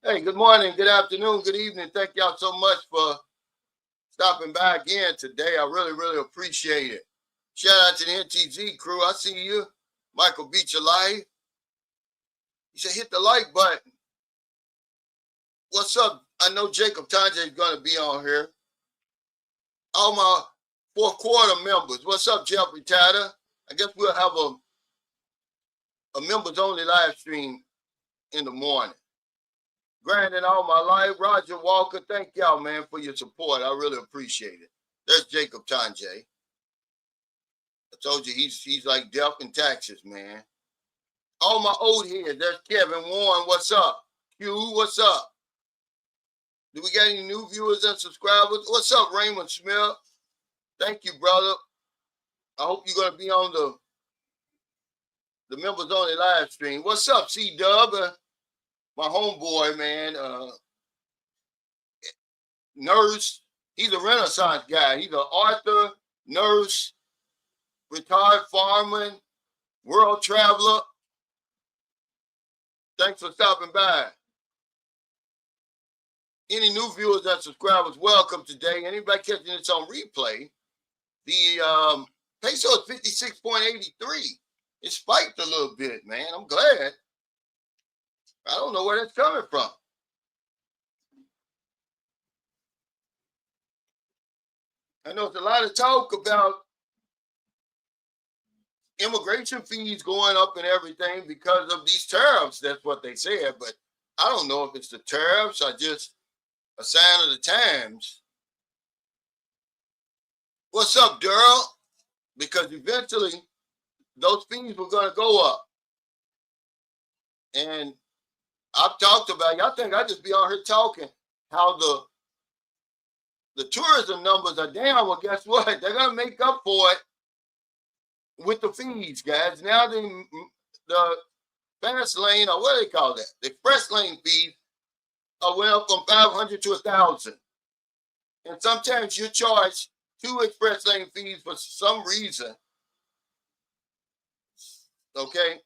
Hey, good morning, good afternoon, good evening. Thank y'all so much for stopping by again today. I really, really appreciate it. Shout out to the NTZ crew. I see you. Michael Beach Alive. You should hit the like button. What's up? I know Jacob Tanja is going to be on here. All my fourth quarter members. What's up, Jeffrey Tatter? I guess we'll have a members only live stream in the morning. Grinding all my life. Roger Walker, thank y'all, man, for your support. I really appreciate it. There's Jacob Tanje. I told you he's like death in taxes, man. All my old heads. There's Kevin Warren. What's up? Q, what's up? Do we got any new viewers and subscribers? What's up, Raymond Smith? Thank you, brother. I hope you're going to be on the members only live stream. What's up, C-Dub? My homeboy, man, nurse. He's a Renaissance guy. He's an author, nurse, retired fireman, world traveler. Thanks for stopping by. Any new viewers and subscribers, welcome today. Anybody catching this on replay, the peso is 56.83. It spiked a little bit, man. I'm glad. I don't know where that's coming from. I know there's a lot of talk about immigration fees going up and everything because of these tariffs. That's what they said, but I don't know if it's the tariffs or just a sign of the times. What's up, Daryl? Because eventually those fees were going to go up. And I've talked about, y'all think I just be on here talking how the tourism numbers are down. Well, guess what? They're going to make up for it with the fees, guys. Now the fast lane, or what do they call that? The express lane fees went up from 500 to 1,000. And sometimes you charge 2 express lane fees for some reason. Okay?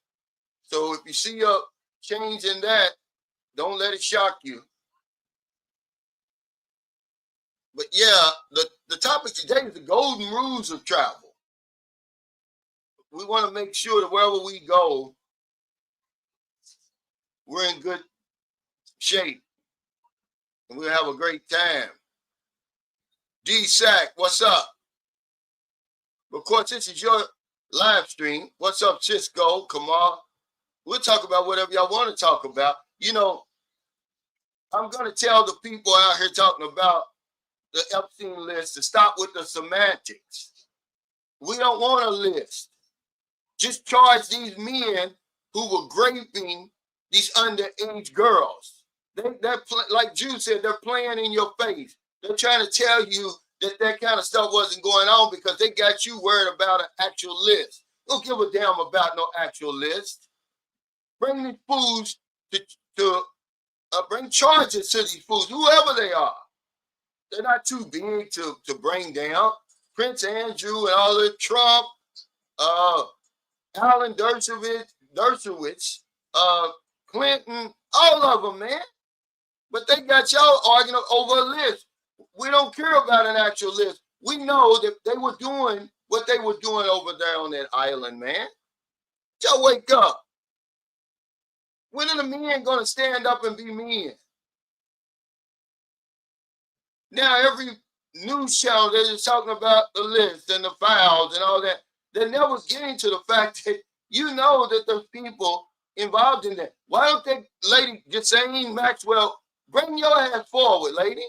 So if you see a change in that, don't let it shock you. But yeah, the topic today is the golden rules of travel. We want to make sure that wherever we go, we're in good shape. And we'll have a great time. D-Sack, what's up? Of course, this is your live stream. What's up, Cisco, Kamal? We'll talk about whatever y'all want to talk about. You know, I'm going to tell the people out here talking about the Epstein list to stop with the semantics. We don't want a list. Just charge these men who were raping these underage girls. They're like Jude said, they're playing in your face. They're trying to tell you that kind of stuff wasn't going on because they got you worried about an actual list. Don't give a damn about no actual list. Bring these fools to bring charges to these fools, whoever they are. They're not too big to bring down. Prince Andrew and all the Trump, Alan Dershowitz, Clinton, all of them, man. But they got y'all arguing over a list. We don't care about an actual list. We know that they were doing what they were doing over there on that island, man. Y'all wake up. When are the men going to stand up and be men? Now, every news channel, they're just talking about the list and the files and all that. They're never getting to the fact that you know that there's people involved in that. Why don't they, lady Ghislaine Maxwell, bring your ass forward, lady,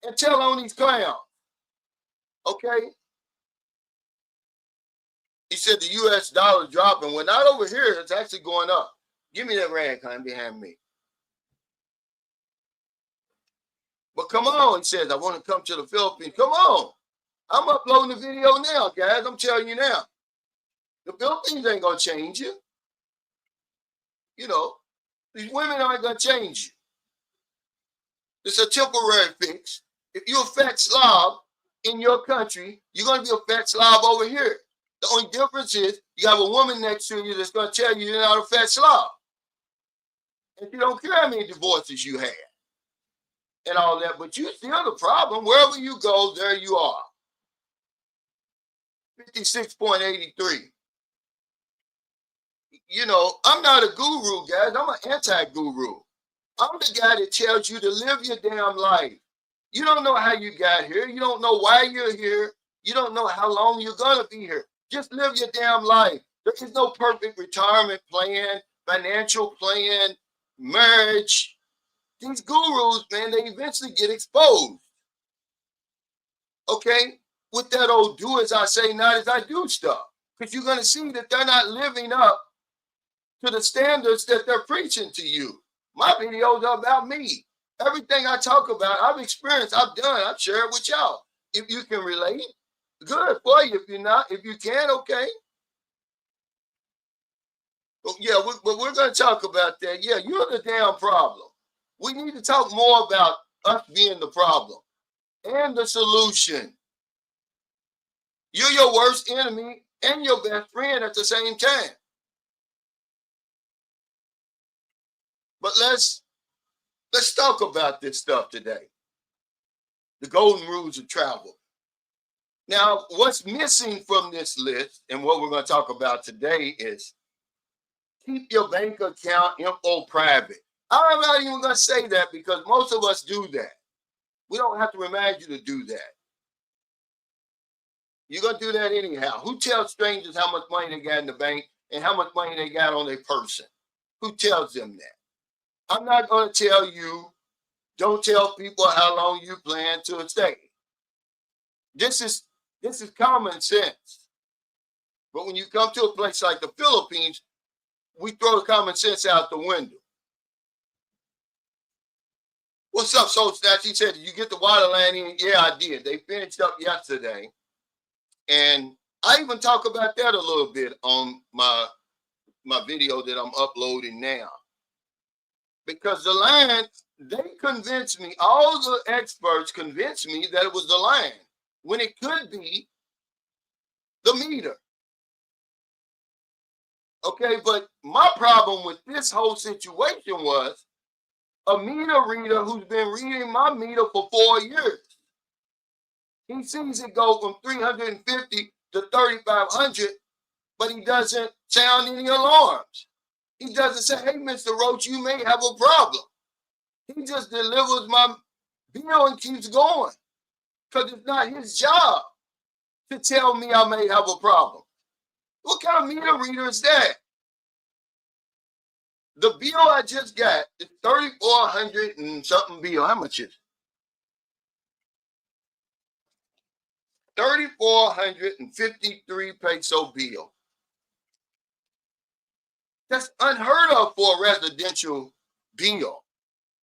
and tell on these clowns, okay? He said the U.S. dollar dropping. Well, not over here. It's actually going up. Give me that rag, honey, behind me. But come on, he says, I want to come to the Philippines. Come on. I'm uploading the video now, guys. I'm telling you now. The Philippines ain't going to change you. You know, these women aren't going to change you. It's a temporary fix. If you're a fat slob in your country, you're going to be a fat slob over here. The only difference is you have a woman next to you that's going to tell you you're not a fat slob. And you don't care how many divorces you had and all that, but you still the problem. Wherever you go, there you are. 56.83. You know, I'm not a guru, guys. I'm an anti-guru. I'm the guy that tells you to live your damn life. You don't know how you got here. You don't know why you're here. You don't know how long you're going to be here. Just live your damn life. There is no perfect retirement plan, financial plan, marriage. These gurus, man, they eventually get exposed. Okay? With that old do as I say, not as I do stuff. Because you're going to see that they're not living up to the standards that they're preaching to you. My videos are about me. Everything I talk about, I've experienced, I've done, I've shared with y'all. If you can relate, good for you. If you're not, if you can, okay. But yeah, we're going to talk about that. Yeah, you're the damn problem. We need to talk more about us being the problem and the solution. You're your worst enemy and your best friend at the same time. But let's talk about this stuff today. The golden rules of travel. Now, what's missing from this list and what we're going to talk about today is keep your bank account info private. I'm not even going to say that because most of us do that. We don't have to remind you to do that. You're going to do that anyhow. Who tells strangers how much money they got in the bank and how much money they got on their person? Who tells them that? I'm not going to tell you, don't tell people how long you plan to stay. This is common sense. But when you come to a place like the Philippines, we throw the common sense out the window. What's up, Soul Snatch? He said, did you get the water line in? Yeah, I did. They finished up yesterday. And I even talk about that a little bit on my video that I'm uploading now. Because the line, they convinced me, all the experts convinced me that it was the line, when it could be the meter. Okay, but my problem with this whole situation was a meter reader who's been reading my meter for 4 years. He sees it go from 350 to 3,500, but he doesn't sound any alarms. He doesn't say, hey, Mr. Roach, you may have a problem. He just delivers my bill and keeps going because it's not his job to tell me I may have a problem. What kind of meter reader is that? The bill I just got is 3,400 and something bill. How much is it? 3,453 peso bill. That's unheard of for a residential bill.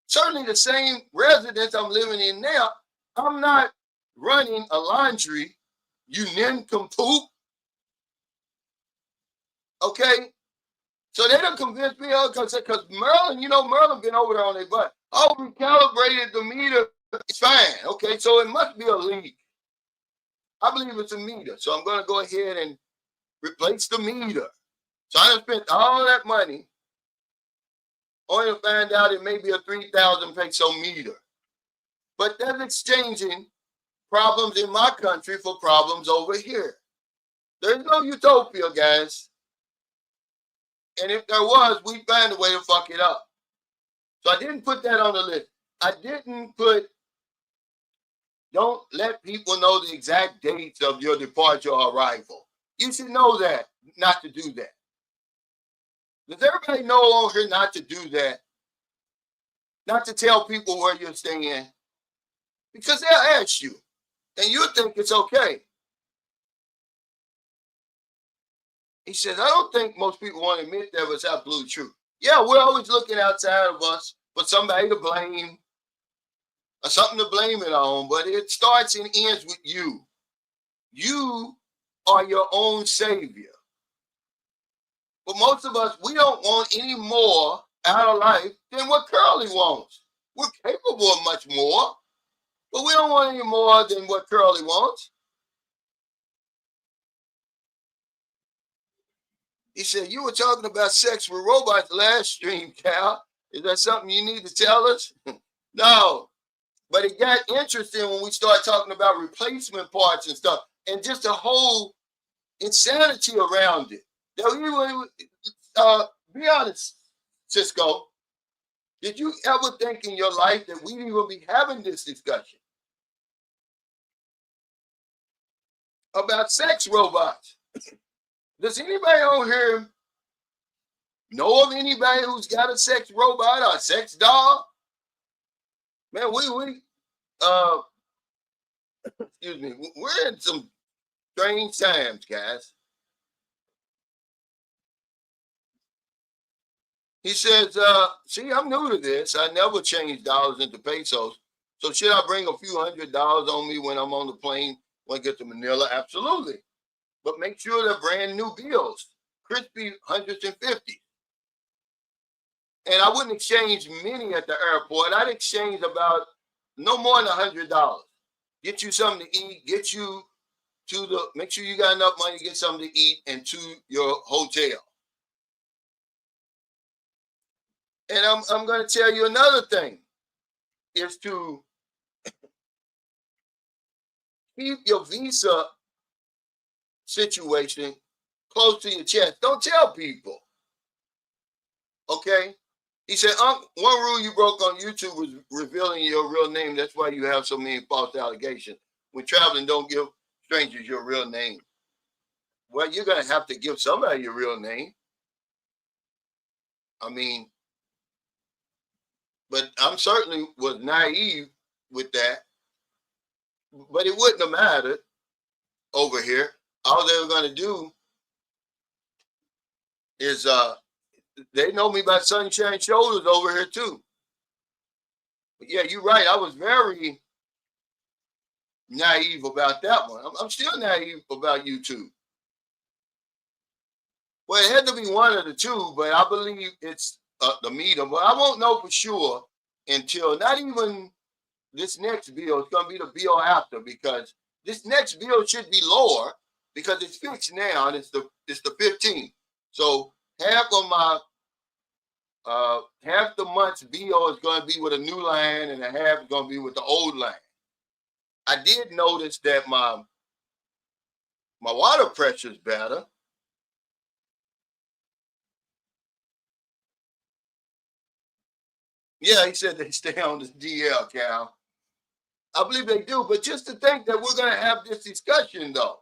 Certainly the same residence I'm living in now, I'm not running a laundry, you nincompoop. Okay? So they don't convince me because Merlin, Merlin been over there on their butt. Oh, we calibrated the meter. It's fine. Okay, so it must be a leak. I believe it's a meter. So I'm going to go ahead and replace the meter. So I done spent all that money only to find out it may be a 3,000 peso meter. But that's exchanging problems in my country for problems over here. There's no utopia, guys. And if there was, we'd find a way to fuck it up. So I didn't put that on the list. I didn't put, don't let people know the exact dates of your departure or arrival. You should know that, not to do that. Does everybody know on here not to do that? Not to tell people where you're staying? Because they'll ask you, and you'll think it's okay. He says, I don't think most people want to admit that was absolute truth. Yeah, we're always looking outside of us for somebody to blame or something to blame it on, but it starts and ends with you. You are your own savior. But most of us, we don't want any more out of life than what Curly wants. We're capable of much more, but we don't want any more than what Curly wants. He said, you were talking about sex with robots last stream, Cal. Is that something you need to tell us? No. But it got interesting when we started talking about replacement parts and stuff, and just the whole insanity around it. Be honest, Cisco. Did you ever think in your life that we'd even be having this discussion about sex robots? Does anybody on here know of anybody who's got a sex robot or a sex doll? Man, excuse me, we're in some strange times, guys. He says, see, I'm new to this. I never change dollars into pesos. So should I bring a few $100 on me when I'm on the plane when I get to Manila? Absolutely. But make sure they're brand new bills, crispy hundreds and fifties. And I wouldn't exchange many at the airport. I'd exchange about no more than $100. Get you something to eat, get you to make sure you got enough money to get something to eat and to your hotel. And I'm going to tell you another thing is to keep your visa situation close to your chest. Don't tell people. Okay? He said, one rule you broke on YouTube was revealing your real name. That's why you have so many false allegations. When traveling, don't give strangers your real name. Well, you're going to have to give somebody your real name. I mean, but I'm certainly was naive with that. But it wouldn't have mattered over here. All they were going to do is they know me by Sunshine Shoulders over here too. But yeah, you're right. I was very naive about that one. I'm still naive about YouTube. Well, it had to be one of the two, but I believe it's the medium. But I won't know for sure until not even this next bill. It's going to be the bill after, because this next bill should be lower because it's fixed now and it's the 15th. So half of my half the month's bill is going to be with a new line and a half is going to be with the old line. I did notice that my water pressure is better. Yeah, he said they stay on the DL, Cal. I believe they do, but just to think that we're going to have this discussion, though,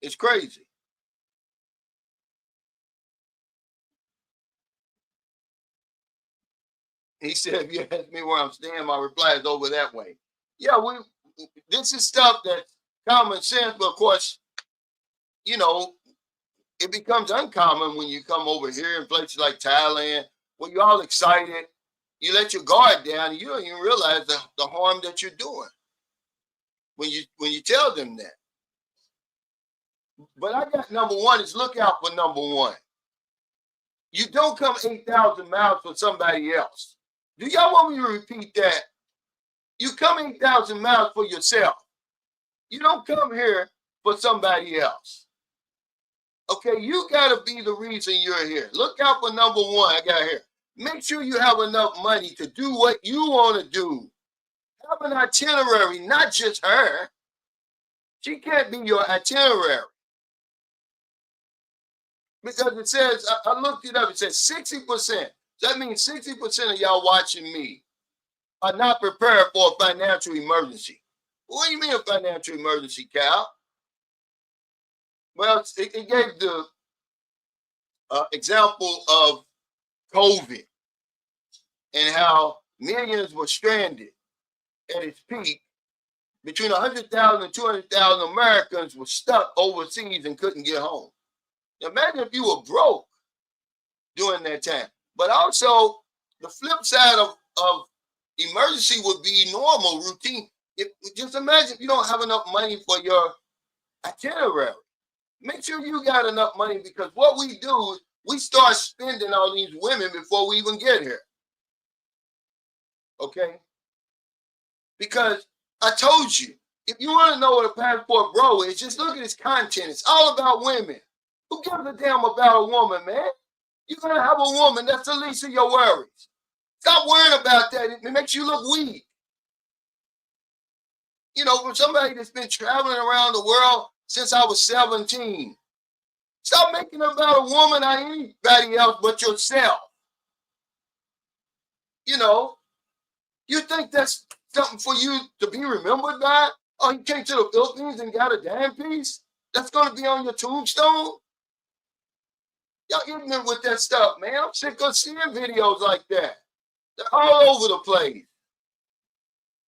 it's crazy. He said, if you ask me where I'm staying, my reply is over that way. Yeah, this is stuff that's common sense, but of course, you know, it becomes uncommon when you come over here in places like Thailand, where you're all excited. You let your guard down, and you don't even realize the harm that you're doing when you tell them that. But I got number one is look out for number one. You don't come 8,000 miles for somebody else. Do y'all want me to repeat that? You come 8,000 miles for yourself. You don't come here for somebody else. Okay, you got to be the reason you're here. Look out for number one I got here. Make sure you have enough money to do what you want to do. Have an itinerary, not just her. She can't be your itinerary. Because it says, I looked it up, it says 60%. That means 60% of y'all watching me are not prepared for a financial emergency. What do you mean a financial emergency, Cal? Well, it gave the example of COVID and how millions were stranded at its peak. Between 100,000 and 200,000 Americans were stuck overseas and couldn't get home. Now, imagine if you were broke during that time. But also, the flip side of emergency would be normal, routine. Just imagine if you don't have enough money for your itinerary. Make sure you got enough money, because what we do is we start spending on these women before we even get here. Okay? Because I told you, if you want to know what a passport bro is, just look at its content. It's all about women. Who gives a damn about a woman, man? You're going to have a woman. That's the least of your worries. Stop worrying about that. It makes you look weak. You know, from somebody that's been traveling around the world since I was 17. Stop making it about a woman or anybody else but yourself. You know, you think that's something for you to be remembered by? Oh, you came to the Philippines and got a damn piece? That's going to be on your tombstone? Y'all ignorant with that stuff, man. I'm sick of seeing videos like that. They're all over the place.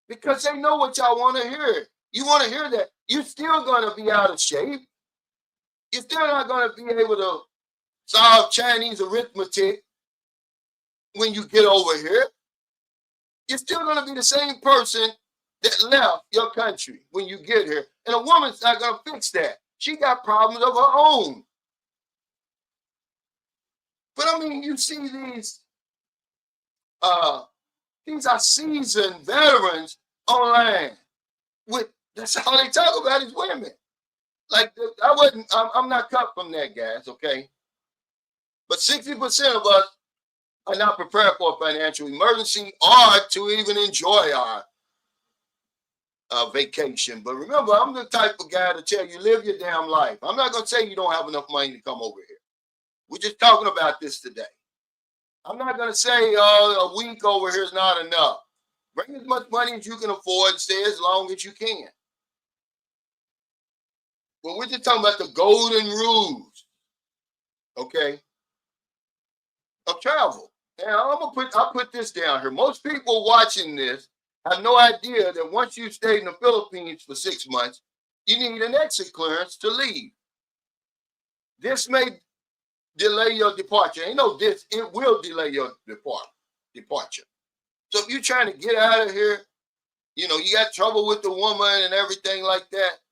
Because they know what y'all want to hear. You want to hear that. You're still going to be out of shape. You're still not going to be able to solve Chinese arithmetic when you get over here. You're still going to be the same person that left your country when you get here. And a woman's not going to fix that. She got problems of her own. But I mean, you see these are seasoned veterans online. That's all they talk about is women. Like, I'm not cut from that, guys, okay? But 60% of us are not prepared for a financial emergency or to even enjoy our vacation. But remember, I'm the type of guy to tell you, live your damn life. I'm not going to say you don't have enough money to come over here. We're just talking about this today. I'm not going to say a week over here is not enough. Bring as much money as you can afford and stay as long as you can. But we're just talking about the golden rules, okay, of travel. And I'll put this down here. Most people watching this have no idea that once you stayed in the Philippines for 6 months, you need an exit clearance to leave. This may delay your departure. Ain't no this, it will delay your departure. So if you're trying to get out of here, you know, you got trouble with the woman and everything like that,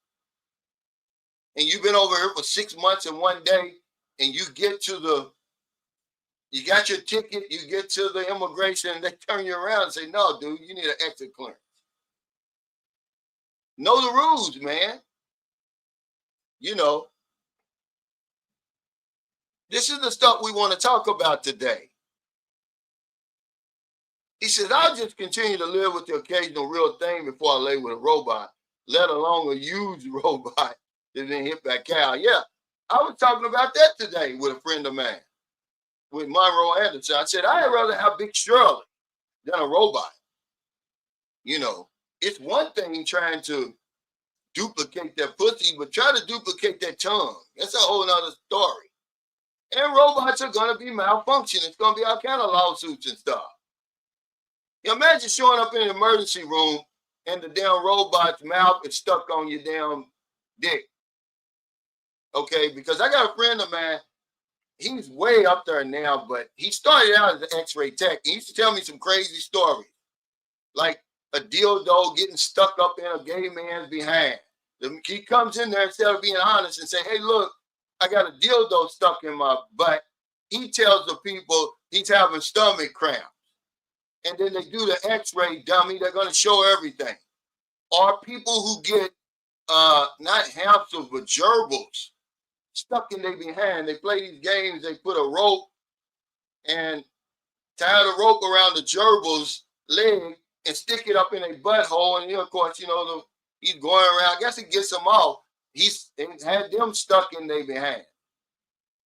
and you've been over here for 6 months and 1 day, and you got your ticket, you get to the immigration, and they turn you around and say, no, dude, you need an exit clearance. Know the rules, man. You know, this is the stuff we want to talk about today. He says, I'll just continue to live with the occasional real thing before I lay with a robot, let alone a used robot that been hit by cow. Yeah, I was talking about that today with a friend of mine, with Monroe Anderson. I said, I'd rather have Big Shirley than a robot. You know, it's one thing trying to duplicate that pussy, but try to duplicate that tongue. That's a whole nother story. And robots are going to be malfunctioning. It's going to be all kind of lawsuits and stuff. You imagine showing up in an emergency room and the damn robot's mouth is stuck on your damn dick. Okay, because I got a friend of mine, he's way up there now, but he started out as an x-ray tech. He used to tell me some crazy stories, like a dildo getting stuck up in a gay man's behind. He comes in there instead of being honest and say, hey, look, I got a dildo stuck in my butt. He tells the people he's having stomach cramps. And then they do the x-ray dummy. They're going to show everything. Or people who get not hamsters, but gerbils stuck in their behind. They play these games. They put a rope and tie the rope around the gerbil's leg and stick it up in a butthole. And, of course, you know, he's going around. I guess he gets them off. He's had them stuck in their behind.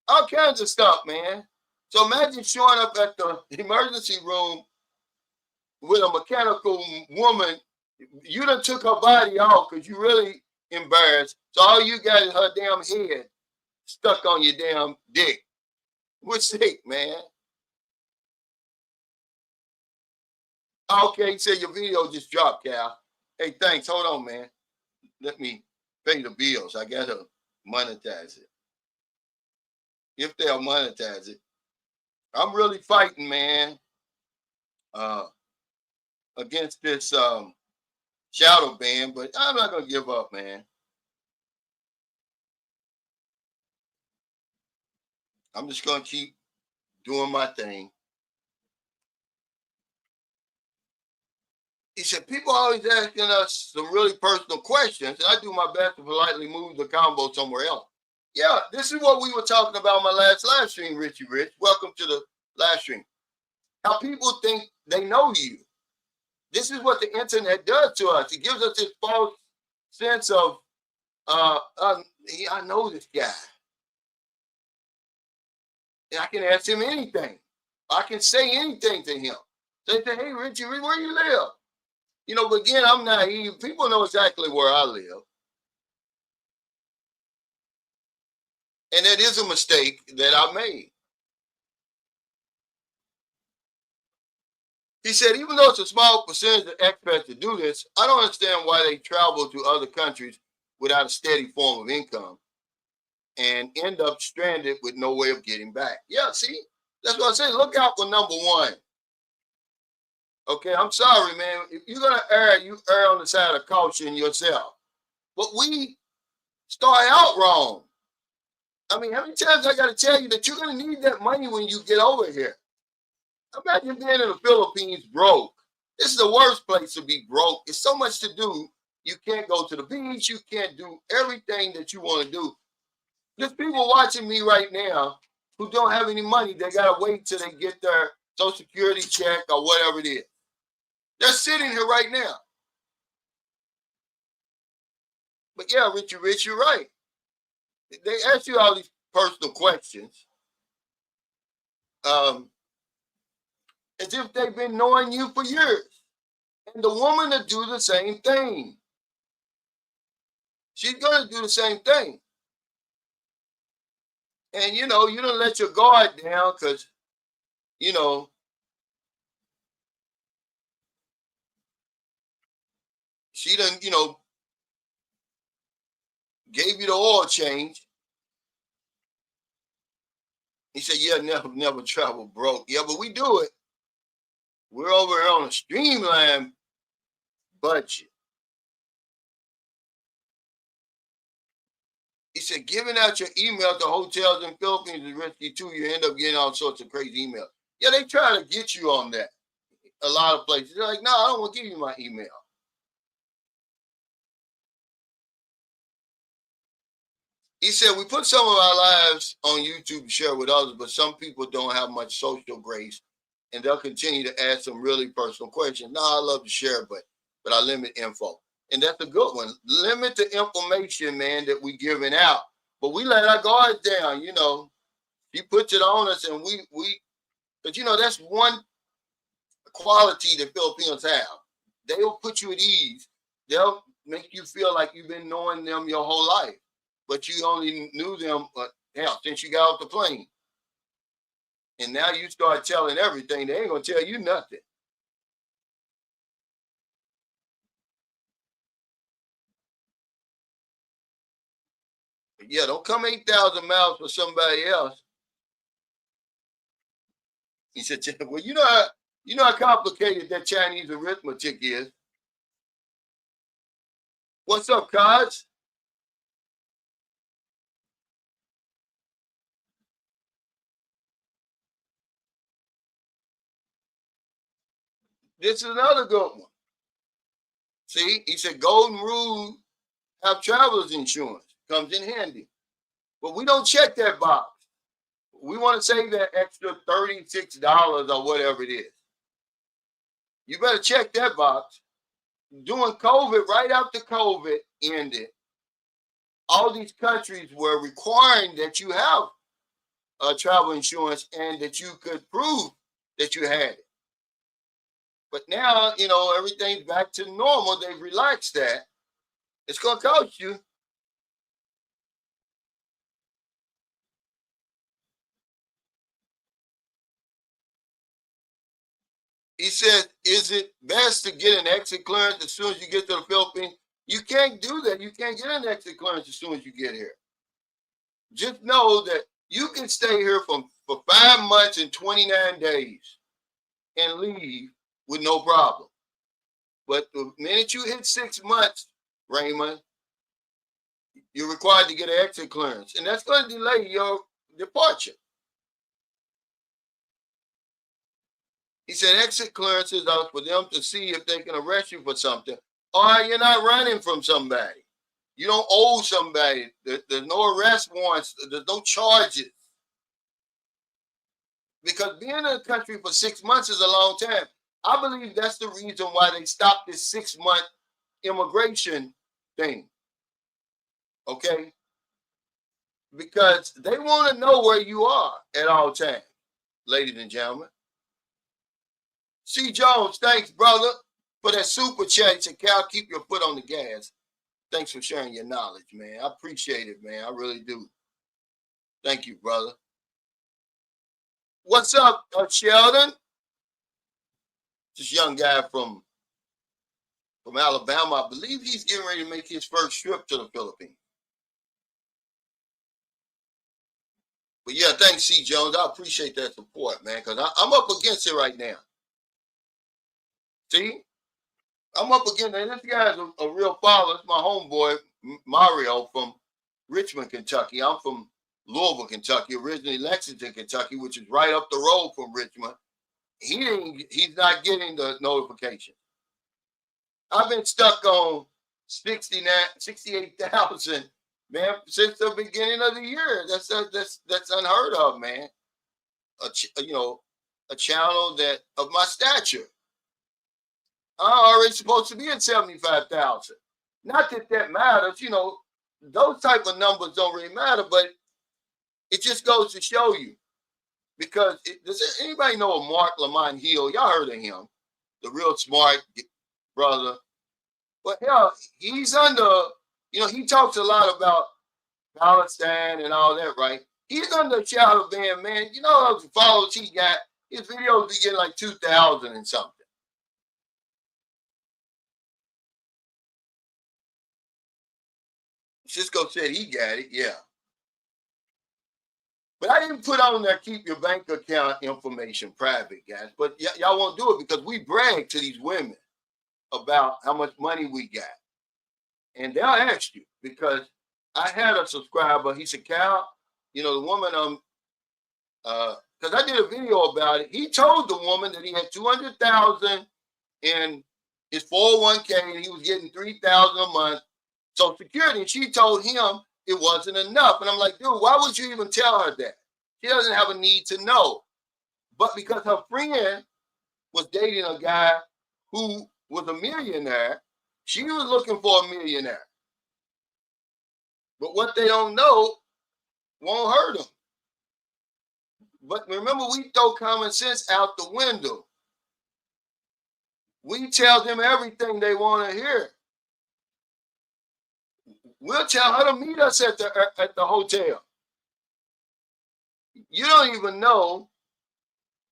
All kinds of stuff, man. So imagine showing up at the emergency room with a mechanical woman. You done took her body off because you really embarrassed. So all you got is her damn head stuck on your damn dick. We're sick, man. Okay, so your video just dropped, Cal. Hey, thanks. Hold on, man. Let me pay the bills. I got to monetize it. If they'll monetize it. I'm really fighting, man, against this shadow ban, but I'm not going to give up, man. I'm just going to keep doing my thing. He said, people always asking us some really personal questions, and I do my best to politely move the combo somewhere else. Yeah, this is what we were talking about in my last live stream, Richie Rich. Welcome to the live stream. How people think they know you. This is what the internet does to us. It gives us this false sense of, I know this guy. And I can ask him anything. I can say anything to him. So they say, hey, Richie, where you live? You know, but again, I'm naive. People know exactly where I live. And that is a mistake that I made. He said, even though it's a small percentage of expats that do this, I don't understand why they travel to other countries without a steady form of income and end up stranded with no way of getting back. Yeah, see, that's what I say. Look out for number one. Okay, I'm sorry, man. If you're gonna err, you err on the side of caution yourself. But we start out wrong. I mean, how many times I got to tell you that you're gonna need that money when you get over here? Imagine being in the Philippines broke. This is the worst place to be broke. It's so much to do. You can't go to the beach. You can't do everything that you want to do. There's people watching me right now who don't have any money. They got to wait till they get their Social Security check or whatever it is. They're sitting here right now. But yeah, Richie Rich, you're right. They ask you all these personal questions as if they've been knowing you for years. And the woman will do the same thing. She's going to do the same thing. And, you know, you don't let your guard down because, you know, she done, you know, gave you the oil change. He said, yeah, never travel broke. Yeah, but we do it. We're over here on a streamline budget. He said, giving out your email to hotels in Philippines is risky too. You end up getting all sorts of crazy emails. Yeah, they try to get you on that. A lot of places. They're like, no, I don't want to give you my email. He said, we put some of our lives on YouTube to share with others, but some people don't have much social grace, and they'll continue to ask some really personal questions. No, I love to share, but I limit info. And that's a good one. Limit the information, man, that we giving out. But we let our guards down, you know. He puts it on us, and we but you know, that's one quality that Filipinos have. They'll put you at ease. They'll make you feel like you've been knowing them your whole life, but you only knew them since you got off the plane. And now you start telling everything. They ain't gonna tell you nothing. But yeah, don't come 8,000 miles for somebody else. He said, well, you know how complicated that Chinese arithmetic is. What's up, Cos? This is another good one. See, he said, golden rule, have traveler's insurance. Comes in handy. But we don't check that box. We want to save that extra $36 or whatever it is. You better check that box. During COVID, right after COVID ended, all these countries were requiring that you have travel insurance and that you could prove that you had it. But now, you know, everything's back to normal. They've relaxed that. It's going to cost you. He said, is it best to get an exit clearance as soon as you get to the Philippines? You can't do that. You can't get an exit clearance as soon as you get here. Just know that you can stay here for 5 months and 29 days and leave with no problem. But the minute you hit 6 months, Raymond, you're required to get an exit clearance. And that's going to delay your departure. He said exit clearances are for them to see if they can arrest you for something. Or you're not running from somebody. You don't owe somebody. There's no arrest warrants. There's no charges. Because being in the country for 6 months is a long time. I believe that's the reason why they stopped this 6-month immigration thing. Okay? Because they want to know where you are at all times, ladies and gentlemen. C. Jones, thanks, brother, for that super chat. He said, Cal, keep your foot on the gas. Thanks for sharing your knowledge, man. I appreciate it, man. I really do. Thank you, brother. What's up, Sheldon? This young guy from Alabama. I believe he's getting ready to make his first trip to the Philippines. But yeah, thanks, C. Jones. I appreciate that support, man, because I'm up against it right now. See? I'm up against it. This guy's a real father. It's my homeboy, Mario, from Richmond, Kentucky. I'm from Louisville, Kentucky, originally Lexington, Kentucky, which is right up the road from Richmond. He's not getting the notification. I've been stuck on 68,000, man, since the beginning of the year. That's unheard of, man. A channel that of my stature. I'm already supposed to be at 75,000. Not that matters, those type of numbers don't really matter, but it just goes to show you. Because does anybody know of Mark Lamont Hill? Y'all heard of him, the real smart brother. But hell, he's under, he talks a lot about Palestine and all that, right? He's under a shadow ban, man. Those followers he got, his videos be getting like 2,000 and something. Cisco said he got it, yeah. But I didn't put on there, keep your bank account information private, guys. But y'all won't do it because we brag to these women about how much money we got. And they'll ask you, because I had a subscriber, he said, Cal, the woman, because I did a video about it. He told the woman that he had 200,000 in his 401k and he was getting 3,000 a month Social Security. And she told him it wasn't enough. And I'm like, dude, why would you even tell her that? She doesn't have a need to know. But because her friend was dating a guy who was a millionaire, she was looking for a millionaire. But what they don't know won't hurt them. But remember, we throw common sense out the window. We tell them everything they want to hear. We'll tell her to meet us at the hotel. You don't even know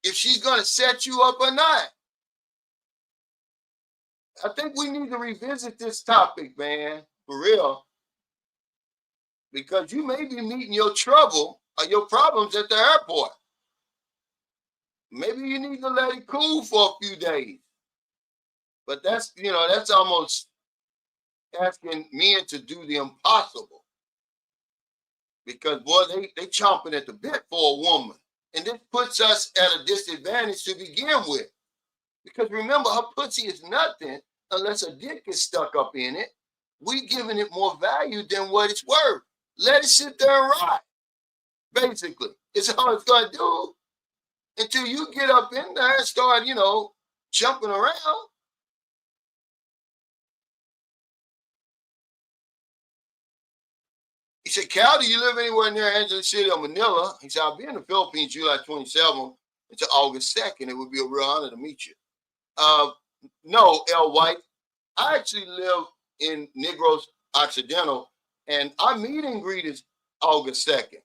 if she's going to set you up or not. I think we need to revisit this topic, man, for real. Because you may be meeting your trouble or your problems at the airport. Maybe you need to let it cool for a few days. But that's almost asking men to do the impossible. Because, boy, they chomping at the bit for a woman. And this puts us at a disadvantage to begin with. Because remember, her pussy is nothing unless a dick is stuck up in it. We giving it more value than what it's worth. Let it sit there and rot. Basically, it's all it's going to do until you get up in there and start, jumping around. He said, Cal, do you live anywhere near Angeles City or Manila? He said, I'll be in the Philippines July 27th until August 2nd. It would be a real honor to meet you. No, L. White. I actually live in Negros Occidental, and our meet and greet is August 2nd.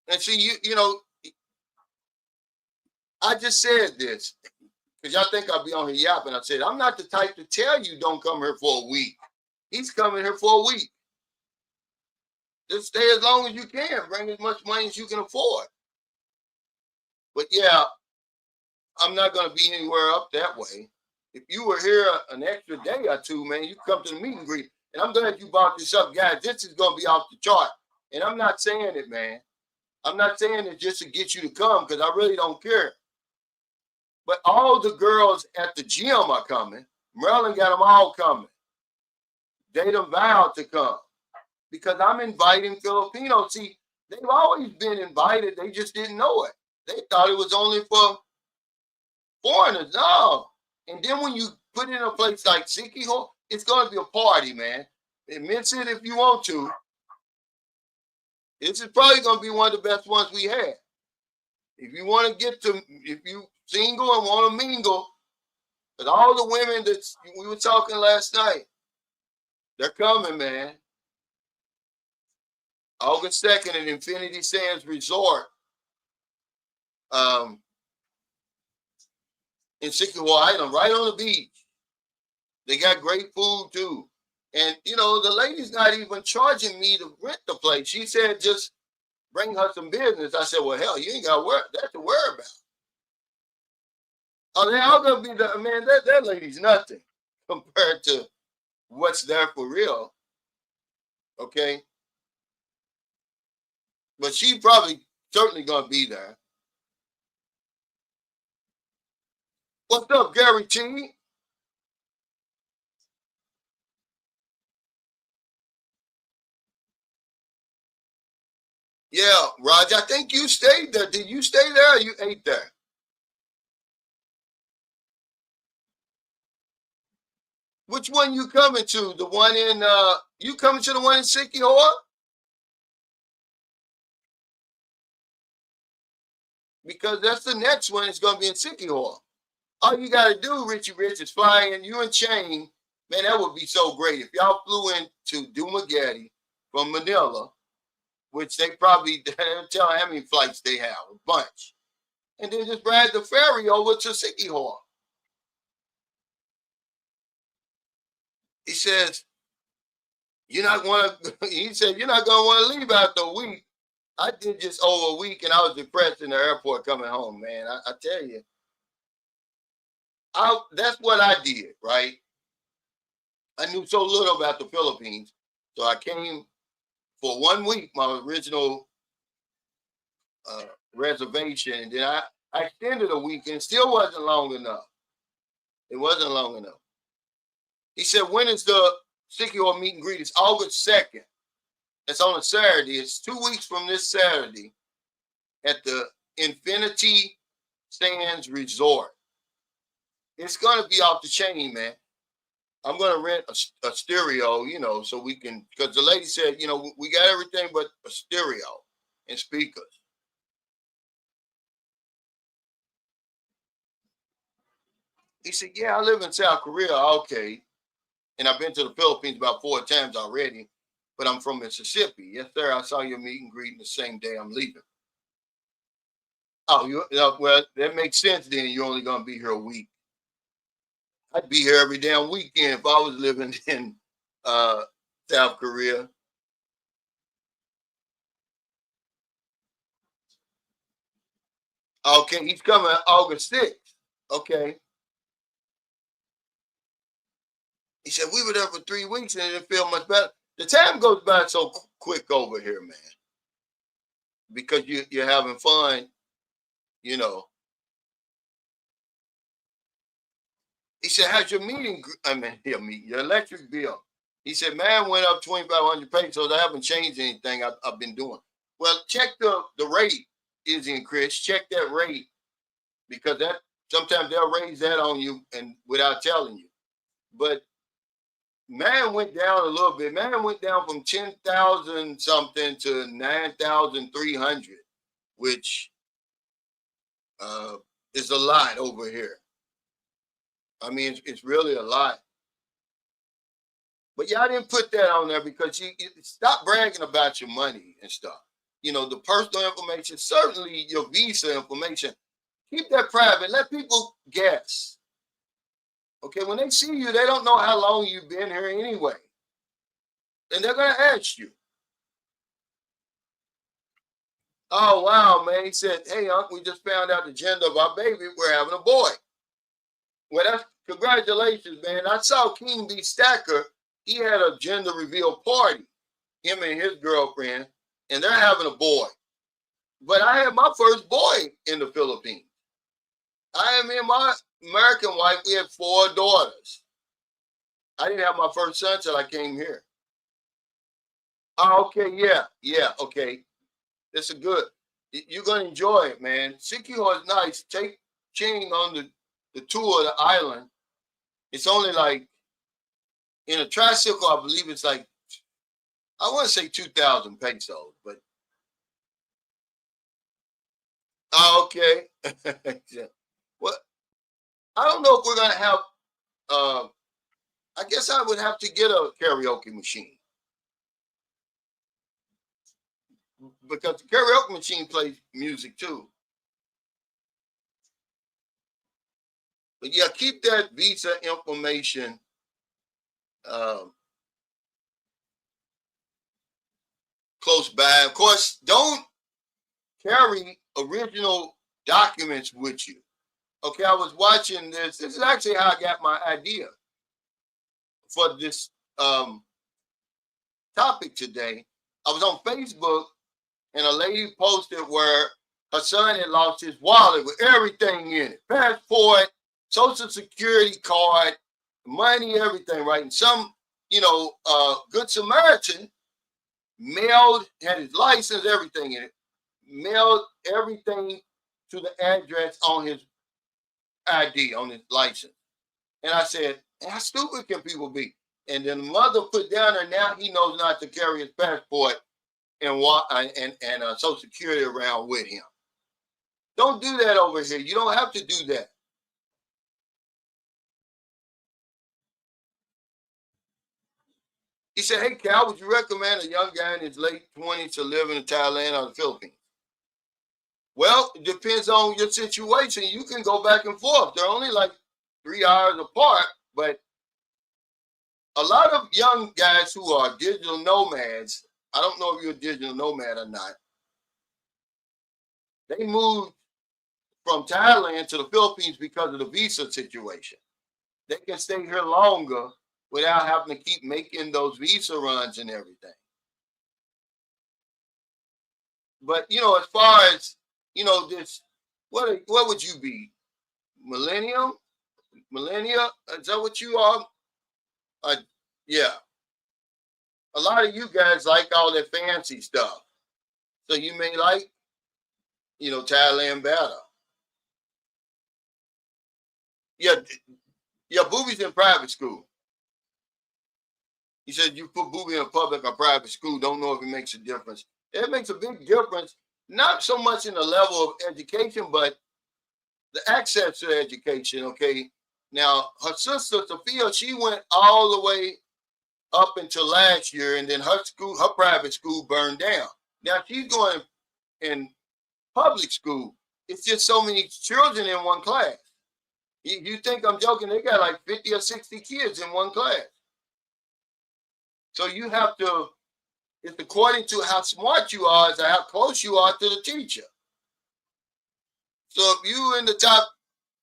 And see, I just said this because y'all think I'll be on here yapping. I said, I'm not the type to tell you don't come here for a week. He's coming here for a week. Just stay as long as you can. Bring as much money as you can afford. But yeah, I'm not going to be anywhere up that way. If you were here an extra day or two, man, you come to the meet and greet. And I'm glad you brought this up, guys. This is going to be off the chart. And I'm not saying it, man. I'm not saying it just to get you to come because I really don't care. But all the girls at the gym are coming. Maryland got them all coming. they done vowed to come because I'm inviting Filipinos. See, they've always been invited. They just didn't know it. They thought it was only for foreigners. No. And then when you put it in a place like Sikiho, it's going to be a party, man. Admit it if you want to. This is probably going to be one of the best ones we had. If you want to get to, if you single and want to mingle, but all the women that we were talking last night, they're coming, man. August 2nd at Infinity Sands Resort in Sikiho Island, right on the beach. They got great food too. And, you know, the lady's not even charging me to rent the place. She said just bring her some business. I said, well, hell, you ain't got that to worry about. Oh, they all gonna be the man. That lady's nothing compared to what's there for real. Okay, but she probably certainly gonna be there. What's up, Gary T? Yeah, Roger. I think you stayed there. Did you stay there or you ate there? Which one you coming to? The one in you coming to the one in Sikiho? Because that's the next one. It's gonna be in Sikiho. All you gotta do, Richie Rich, is fly in. You and Chain, man, that would be so great if y'all flew into Dumaguete from Manila, which they probably don't tell how many flights they have, a bunch, and then just ride the ferry over to Sikiho. He says, you're not want to, he said, you're not going to want to leave after a week. I did just over a week and I was depressed in the airport coming home, man. I tell you, that's what I did, right? I knew so little about the Philippines. So I came for 1 week, my original reservation. And then I extended a week and it still wasn't long enough. It wasn't long enough. He said, when is the Sikiho meet and greet? It's August 2nd. It's on a Saturday. It's 2 weeks from this Saturday at the Infinity Sands Resort. It's going to be off the chain, man. I'm going to rent a stereo, you know, so we can, because the lady said, you know, we got everything but a stereo and speakers. He said, yeah, I live in South Korea. Okay. And I've been to the Philippines about 4 times already, but I'm from Mississippi. Yes, sir. I saw your meet and greet the same day I'm leaving. Oh, well, that makes sense then. You're only going to be here a week. I'd be here every damn weekend if I was living in South Korea. Okay, he's coming August 6th. Okay. He said, we were there for 3 weeks and it didn't feel much better. The time goes by so quick over here, man. Because you're having fun, you know. He said, how's your meeting? Your electric bill. He said, man, went up 2,500 pesos. I haven't changed anything I've been doing. Well, check the rate, Izzy and Chris. Check that rate because that sometimes they'll raise that on you and without telling you. But man went down a little bit. Man went down from 10,000 something to 9,300, which is a lot over here. I mean, it's really a lot. But y'all didn't put that on there because you stop bragging about your money and stuff. You know, the personal information, certainly your visa information, keep that private. Let people guess. Okay, when they see you, they don't know how long you've been here anyway. And they're going to ask you. Oh, wow, man. He said, hey, Uncle, we just found out the gender of our baby. We're having a boy. Well, that's congratulations, man. I saw King B. Stacker. He had a gender reveal party, him and his girlfriend, and they're having a boy. But I had my first boy in the Philippines. I and my American wife, we had 4 daughters. I didn't have my first son till I came here. Oh, okay, yeah, okay. It's a good. You're gonna enjoy it, man. Sikihor is nice. Take Ching on the tour of the island. It's only like in a tricycle, I believe it's like I want to say 2,000 pesos, but oh, okay. Yeah. Well, I don't know if we're gonna have. Uh, I guess I would have to get a karaoke machine because the karaoke machine plays music too. But yeah, keep that visa information um, close by. Of course, don't carry original documents with you. Okay, I was watching this. This is actually how I got my idea for this topic today. I was on Facebook and a lady posted where her son had lost his wallet with everything in it, passport, social security card, money, everything, right? And some, good Samaritan mailed, had his license, everything in it, mailed everything to the address on his ID, on his license. And I said, how stupid can people be? And then the mother put down there, now he knows not to carry his passport and Social Security around with him. Don't do that over here. You don't have to do that. He said, hey, Cal, would you recommend a young guy in his late 20s to live in Thailand or the Philippines? Well, it depends on your situation. You can go back and forth. They're only like 3 hours apart, but a lot of young guys who are digital nomads, I don't know if you're a digital nomad or not, they moved from Thailand to the Philippines because of the visa situation. They can stay here longer without having to keep making those visa runs and everything. But as far as this, what would you be? Millennium? Millennia? Is that what you are? Yeah. A lot of you guys like all that fancy stuff. So you may like, Thailand better. Yeah, yeah, Booby's in private school. He said you put Booby in public or private school, don't know if it makes a difference. It makes a big difference, not so much in the level of education, but the access to education, okay? Now, her sister, Sophia, she went all the way up until last year, and then her private school burned down. Now, she's going in public school. It's just so many children in one class. You think I'm joking? They got like 50 or 60 kids in one class. So you have to, it's according to how smart you are, as how close you are to the teacher. So if you in the top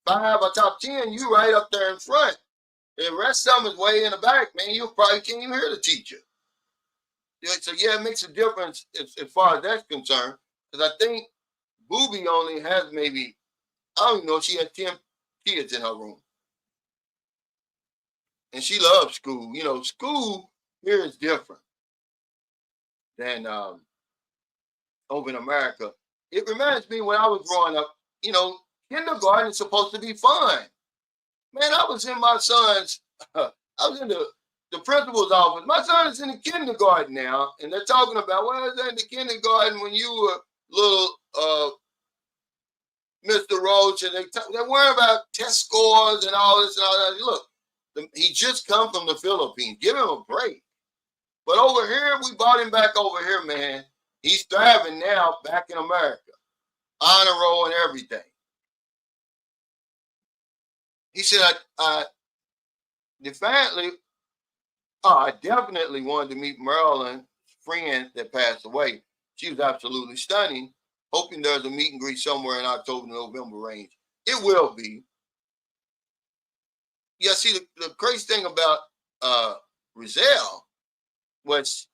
5 or top 10, you right up there in front. The rest of them is way in the back, man. You probably can't even hear the teacher. So yeah, it makes a difference as far as that's concerned. Because I think Booby only has maybe, I don't know, she had 10 kids in her room. And she loves school. School here is different than over in America. It reminds me when I was growing up, kindergarten is supposed to be fun. Man, I was in my son's, I was in the principal's office. My son is in the kindergarten now, and they're talking about, well, I was in the kindergarten when you were little Mr. Roach, and they're worrying about test scores and all this and all that. Look, he just come from the Philippines. Give him a break. But over here, we brought him back over here, man. He's thriving now back in America. Honor roll and everything. He said, I definitely wanted to meet Marilyn's friend that passed away. She was absolutely stunning. Hoping there's a meet and greet somewhere in October, November range. It will be. Yeah, see, the crazy thing about Rizal was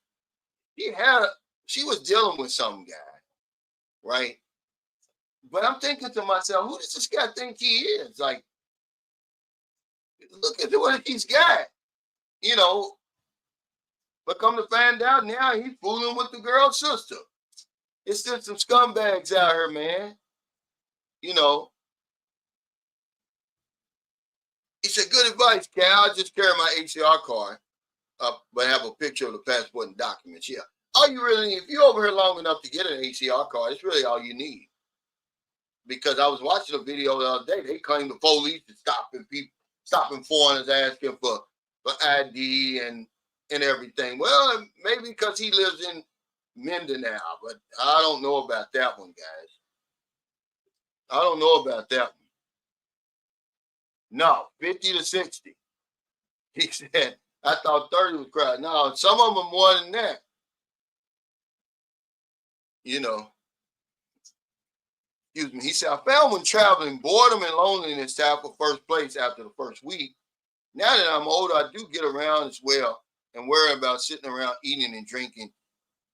she was dealing with some guy, right? But I'm thinking to myself, who does this guy think he is? Like, look at what he's got. you know, but come to find out now he's fooling with the girl's sister. It's just some scumbags out here, man. You know. He said, good advice, Cal. I just carry my ACR card up, but have a picture of the passport and documents. Yeah. All you really need, if you're over here long enough to get an ACR card, it's really all you need. Because I was watching a video the other day. They claim the police is stopping foreigners asking for ID and everything. Well, maybe because he lives in Mindanao, but I don't know about that one, guys. I don't know about that one. No, 50 to 60. He said, I thought 30 was crowded. No, some of them are more than that. You know. Excuse me. He said, I found when traveling, boredom and loneliness have for first place after the first week. Now that I'm older, I do get around as well and worry about sitting around eating and drinking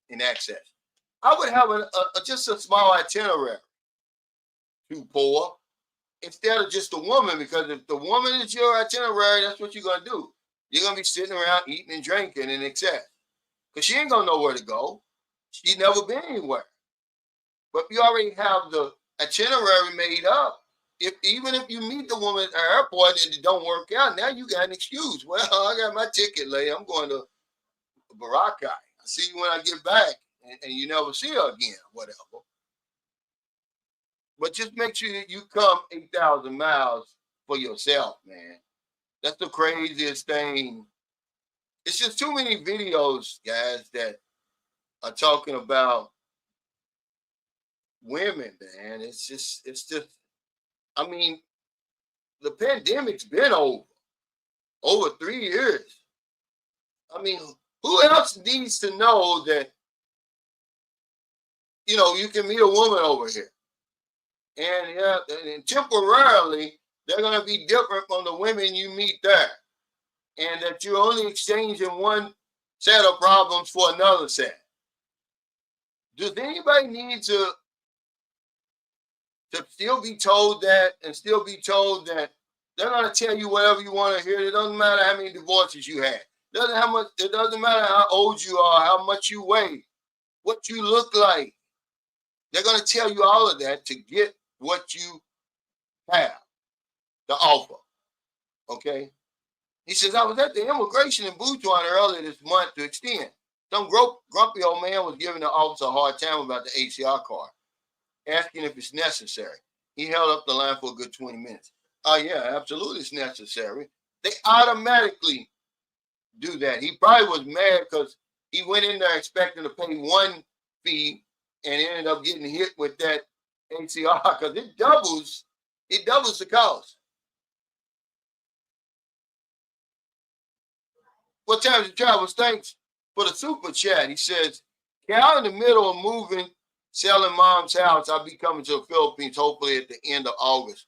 in excess. I would have just a small itinerary to pour instead of just a woman, because if the woman is your itinerary, that's what you're going to do. You're going to be sitting around eating and drinking in excess because she ain't going to know where to go. She's never been anywhere. But if you already have the itinerary made up, even if you meet the woman at the airport and it don't work out, now you got an excuse. Well, I got my ticket, lady. I'm going to Boracay. I see you when I get back, and you never see her again, whatever. But just make sure that you come 8,000 miles for yourself, man. That's the craziest thing. It's just too many videos, guys, that are talking about women, man. It's just, I mean, the pandemic's been over 3 years. I mean, who else needs to know that, you know, you can meet a woman over here? And, yeah, and temporarily, they're going to be different from the women you meet there. And that you're only exchanging one set of problems for another set. Does anybody need to still be told that and still be told that they're going to tell you whatever you want to hear? It doesn't matter how many divorces you had. It doesn't matter how old you are, how much you weigh, what you look like. They're going to tell you all of that to get what you have, the offer. Okay? He says, I was at the immigration in Butuan earlier this month to extend. Some grumpy old man was giving the officer a hard time about the ACR card, asking if it's necessary. He held up the line for a good 20 minutes. Oh, yeah, absolutely it's necessary. They automatically do that. He probably was mad because he went in there expecting to pay one fee and ended up getting hit with that ACR because it doubles the cost. What times of travels? Thanks for the super chat. He says, Cal, in the middle of moving, selling mom's house. I'll be coming to the Philippines hopefully at the end of August.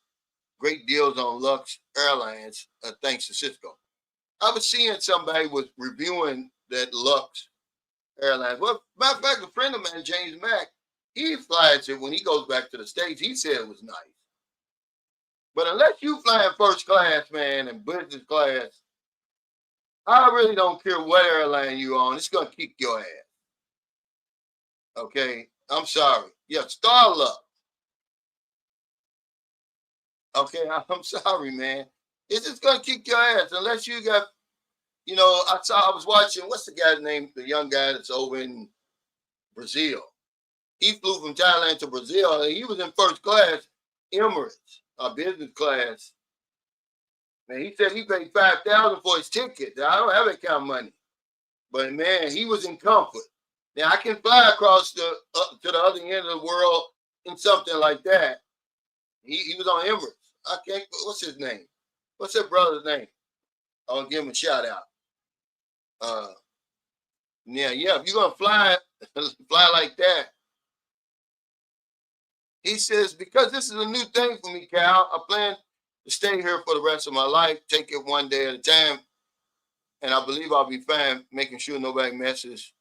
Great deals on Lux Airlines, thanks to Cisco. I was seeing somebody was reviewing that Lux Airlines. Well, matter of fact, a friend of mine, James Mack, he flies it when he goes back to the States. He said it was nice. But unless you fly in first class, man, and business class, I really don't care what airline you're on. It's going to kick your ass. Okay? I'm sorry. Yeah, Starluck. Okay? I'm sorry, man. It's just going to kick your ass unless you got, you know, I was watching, what's the guy's name? The young guy that's over in Brazil. He flew from Thailand to Brazil, and he was in first class, Emirates, business class. Man, he said he paid $5,000 for his ticket. I don't have that kind of money, but man, he was in comfort. Now I can fly across to the other end of the world in something like that. He was on Emirates. I can't. What's his name? What's that brother's name? I'll give him a shout out. Yeah. If you're gonna fly like that, he says, because this is a new thing for me, Cal. I plan to stay here for the rest of my life, take it one day at a time, and I believe I'll be fine making sure nobody messes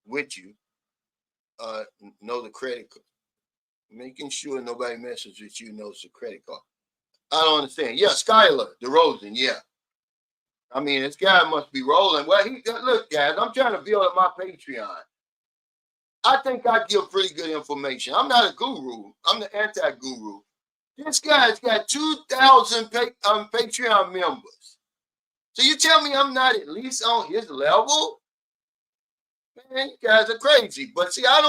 with you. Know the credit card. Making sure nobody messes with you knows the credit card. I don't understand. Yeah, Skylar DeRozan, yeah. I mean, this guy must be rolling. Well, look, guys, I'm trying to build up my Patreon. I think I give pretty good information. I'm not a guru. I'm the anti-guru. This guy's got 2,000 Patreon members. So you tell me I'm not at least on his level? Man, you guys are crazy. But see, I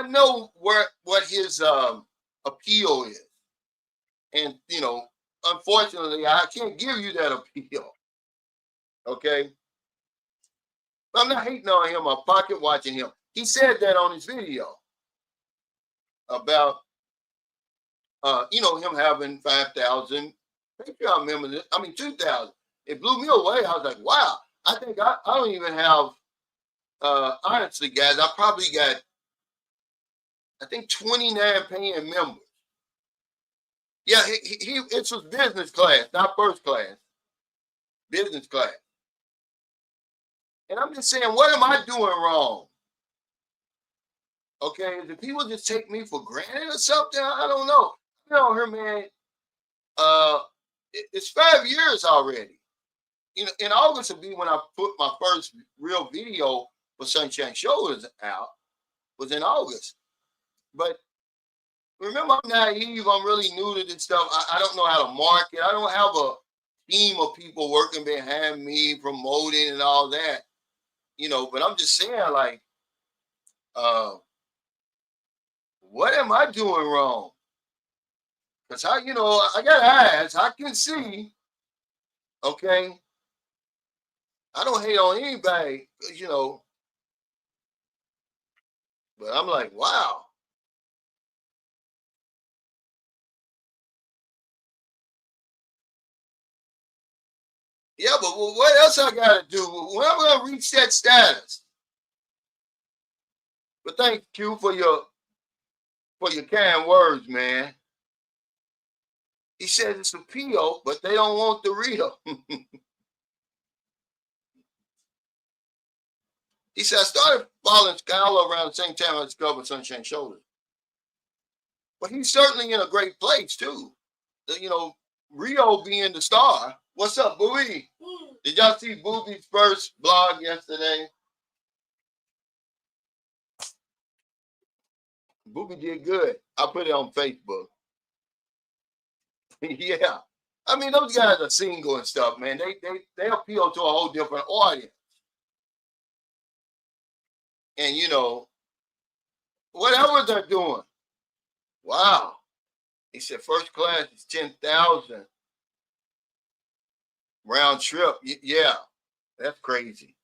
know what his appeal is. And, you know, unfortunately, I can't give you that appeal. Okay? But I'm not hating on him or pocket watching him. He said that on his video about, you know, him having 5,000 Patreon members. I mean, 2,000. It blew me away. I was like, wow. I think I don't even have, honestly, guys, I probably got, I think 29 paying members. Yeah, it's his business class, not first class. Business class. And I'm just saying, what am I doing wrong? Okay, do people just take me for granted or something? I don't know. You know, her man, it's 5 years already. You know, in August will be when I put my first real video for Sunshine Shoulders out. Was in August. But remember, I'm naive. I'm really new to this stuff. I don't know how to market. I don't have a team of people working behind me, promoting and all that. You know, but I'm just saying, like, what am I doing wrong? Because you know, I got eyes. I can see. Okay. I don't hate on anybody, you know. But I'm like, wow. Yeah, but what else I got to do? When am I going to reach that status? But thank you for your kind words, man. He said it's appeal, but they don't want the real. He said, I started following Skylar around the same time I discovered Sunshine Shoulders. But he's certainly in a great place, too. You know, Rio being the star. What's up, Boobie? Did y'all see Boobie's first blog yesterday? Boobie did good. I put it on Facebook. Yeah. I mean, those guys are single and stuff, man. They appeal to a whole different audience. And, you know, whatever they're doing. Wow. He said first class is 10,000. Round trip. Yeah. That's crazy.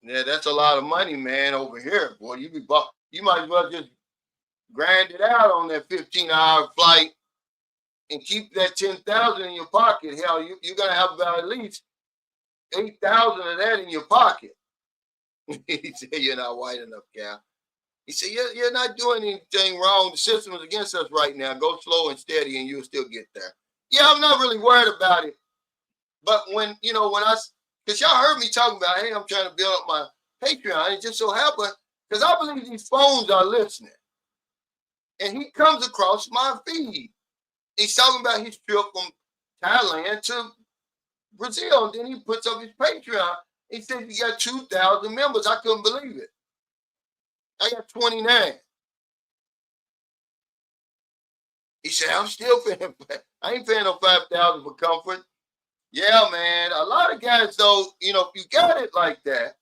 Yeah, that's a lot of money, man, over here. Boy, you might as well just grind it out on that 15-hour flight and keep that 10,000 in your pocket. Hell, you're gonna have about at least 8,000 of that in your pocket. He said, you're not white enough, Cal. He said, you're not doing anything wrong. The system is against us right now. Go slow and steady and you'll still get there. Yeah, I'm not really worried about it. But when, you know, because y'all heard me talking about, hey, I'm trying to build up my Patreon. It just so happened, because I believe these phones are listening. And he comes across my feed. He's talking about his trip from Thailand to Brazil. And then he puts up his Patreon. He said he got 2,000 members. I couldn't believe it. I got 29. He said, I'm still paying. I ain't paying no 5,000 for comfort. Yeah, man. A lot of guys, though, you know, if you got it like that,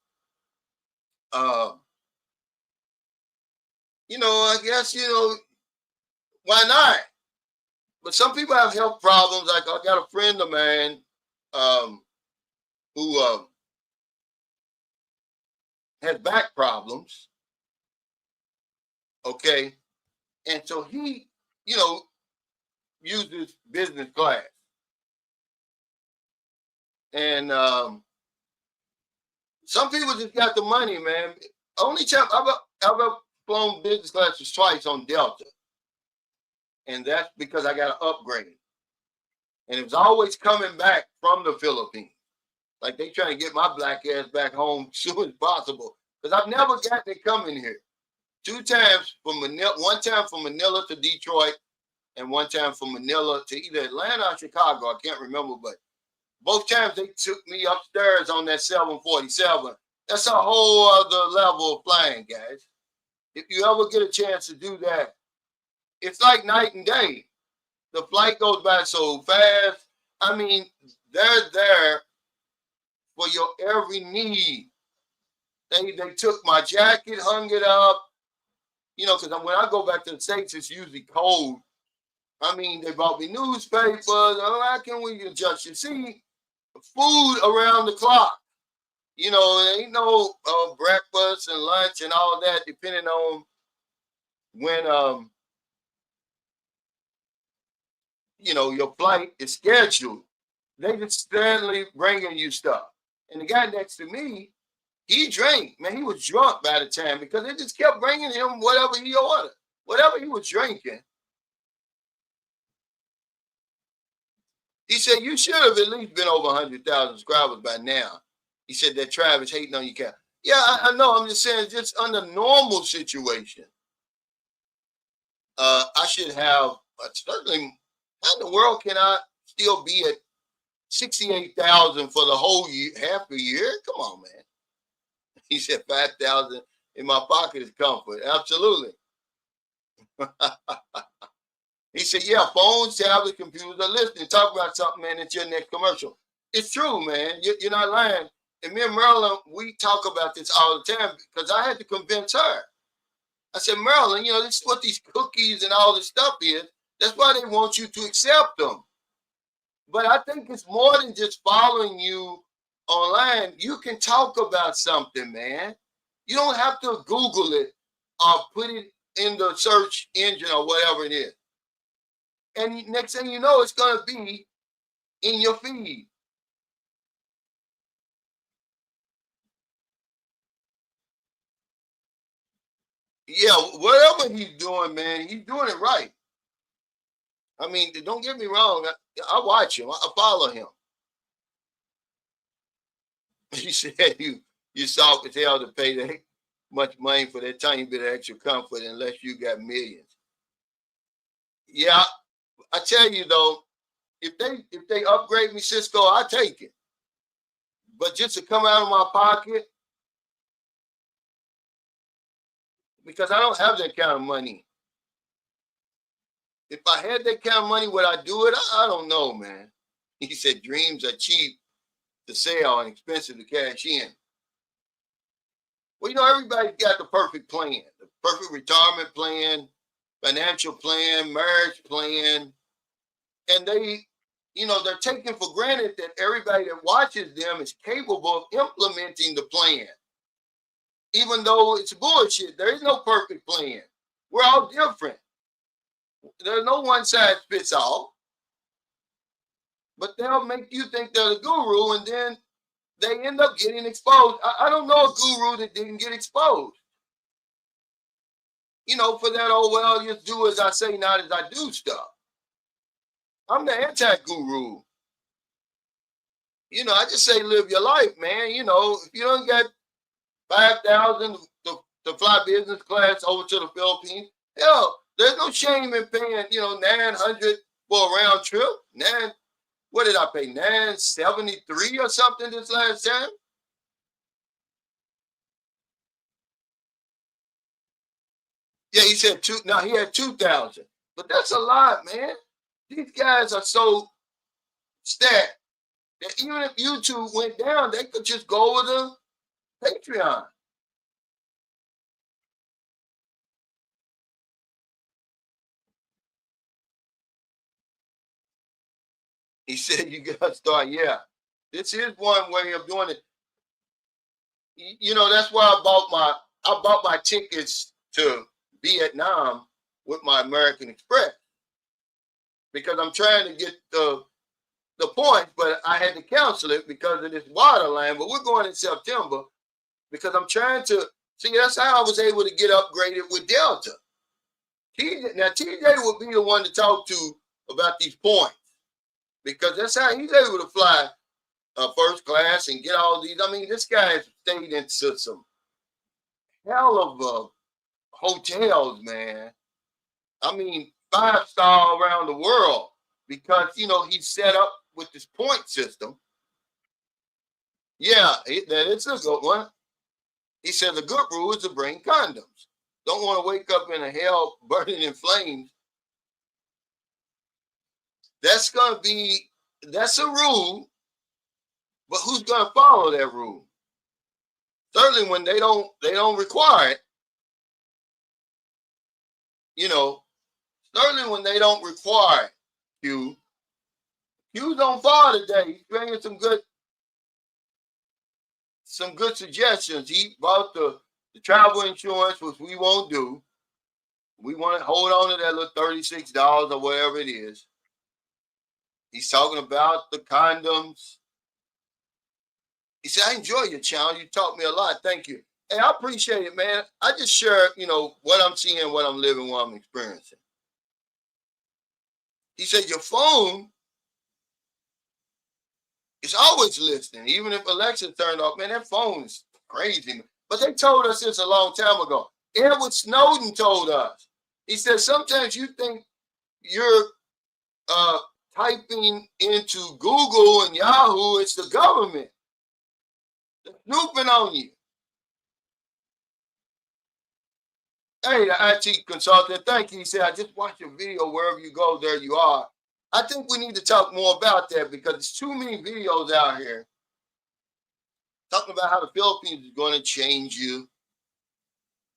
you know, I guess, you know, why not? But some people have health problems. Like I got a friend of mine who has back problems. Okay. And so he, you know, uses business class. And some people just got the money, man. Only time I've flown business class was twice on Delta. And that's because I got an upgrade. And it was always coming back from the Philippines. Like they trying to get my black ass back home as soon as possible. Because I've never gotten it coming here. 2 times from Manila, 1 time from Manila to Detroit, and one time from Manila to either Atlanta or Chicago. I can't remember, but both times they took me upstairs on that 747. That's a whole other level of flying, guys. If you ever get a chance to do that, it's like night and day. The flight goes by so fast. I mean, they're there for your every need. They took my jacket, hung it up, because when I go back to the States, it's usually cold. I mean, they brought me newspapers. Oh, how can we adjust? You see, food around the clock. There ain't no breakfast and lunch and all that, depending on when your flight is scheduled. They just steadily bringing you stuff. And the guy next to me, he drank. Man, he was drunk by the time because they just kept bringing him whatever he ordered, whatever he was drinking. He said, you should have at least been over 100,000 subscribers by now. He said that Travis hating on you. Yeah, I know. I'm just saying, just under normal situation, I should have, certainly, how in the world can I still be at 68,000 for the whole year, half a year? Come on, man. He said 5,000 in my pocket is comfort. Absolutely. He said, yeah, phones, tablets, computers are listening. Talk about something, man. It's your next commercial. It's true, man. You're not lying. And me and Marilyn, we talk about this all the time because I had to convince her. I said, Marilyn, this is what these cookies and all this stuff is. That's why they want you to accept them. But I think it's more than just following you online. You can talk about something, man. You don't have to Google it or put it in the search engine or whatever it is. And next thing you know, it's going to be in your feed. Yeah, whatever he's doing, man, he's doing it right. I mean, don't get me wrong. I watch him. I follow him. He said you soft as hell to pay that much money for that tiny bit of extra comfort unless you got millions. Yeah, I tell you though, if they upgrade me, Cisco, I take it. But just to come out of my pocket, because I don't have that kind of money. If I had that kind of money, would I do it? I don't know, man. He said dreams are cheap to sell and expensive to cash in. Well, everybody's got the perfect plan, the perfect retirement plan, financial plan, marriage plan. And they're taking for granted that everybody that watches them is capable of implementing the plan. Even though it's bullshit, there is no perfect plan. We're all different. There's no one size fits all. But they'll make you think they're the guru, and then they end up getting exposed. I don't know a guru that didn't get exposed. For that, well, just do as I say, not as I do stuff. I'm the anti-guru. I just say live your life, man. If you don't get 5,000 to fly business class over to the Philippines, hell, there's no shame in paying, 900 for a round trip. What did I pay? 973 or something this last time? Yeah, he said two. No, he had 2,000. But that's a lot, man. These guys are so stacked that even if YouTube went down, they could just go with a Patreon. He said you got to start. Yeah, this is one way of doing it. That's why I bought my tickets to Vietnam with my American Express because I'm trying to get the points, but I had to cancel it because of this water line. But we're going in September because I'm trying to see. That's how I was able to get upgraded with Delta. Now TJ would be the one to talk to about these points because that's how he's able to fly first class and get all these. I mean, this guy has stayed into some hell of hotels, man. I mean, 5-star around the world because, you know, he's set up with this point system. Yeah, that is a good one. He said the good rule is to bring condoms. Don't want to wake up in a hell burning in flames. That's a rule, but who's going to follow that rule? Certainly when they don't require it. You know, certainly when they don't require it. Q's on fire today. He's bringing some good suggestions. He brought the travel insurance, which we won't do. We want to hold on to that little $36 or whatever it is. He's talking about the condoms. He said, I enjoy your channel. You taught me a lot. Thank you. Hey, I appreciate it, man. I just share, you know, what I'm seeing, what I'm living, what I'm experiencing. He said, your phone is always listening. Even if Alexa turned off, man, that phone is crazy. But they told us this a long time ago. Edward Snowden told us. He said, sometimes you think you're typing into Google and Yahoo, it's the government. They're snooping on you. Hey, the IT consultant, thank you. He said, I just watched your video. Wherever you go, there you are. I think we need to talk more about that because there's too many videos out here talking about how the Philippines is going to change you.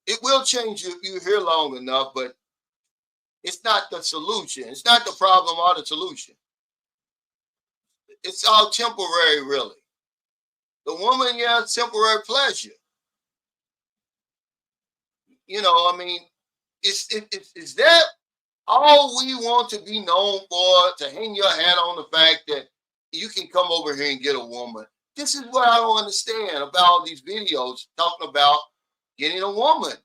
It will change you if you're here long enough, but it's not the solution. It's not the problem or the solution. It's all temporary, really. The woman, yeah, temporary pleasure. You know, I mean, is that all we want to be known for, to hang your hat on the fact that you can come over here and get a woman? This is what I don't understand about all these videos talking about getting a woman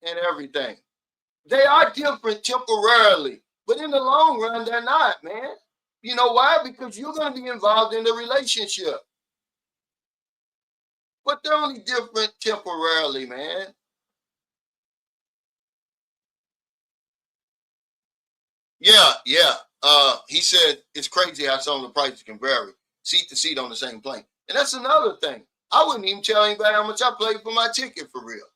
and everything. They are different temporarily, but in the long run, they're not, man. You know why? Because you're going to be involved in the relationship. But they're only different temporarily, man. Yeah. He said it's crazy how some of the prices can vary, seat to seat on the same plane. And that's another thing. I wouldn't even tell anybody how much I paid for my ticket for real.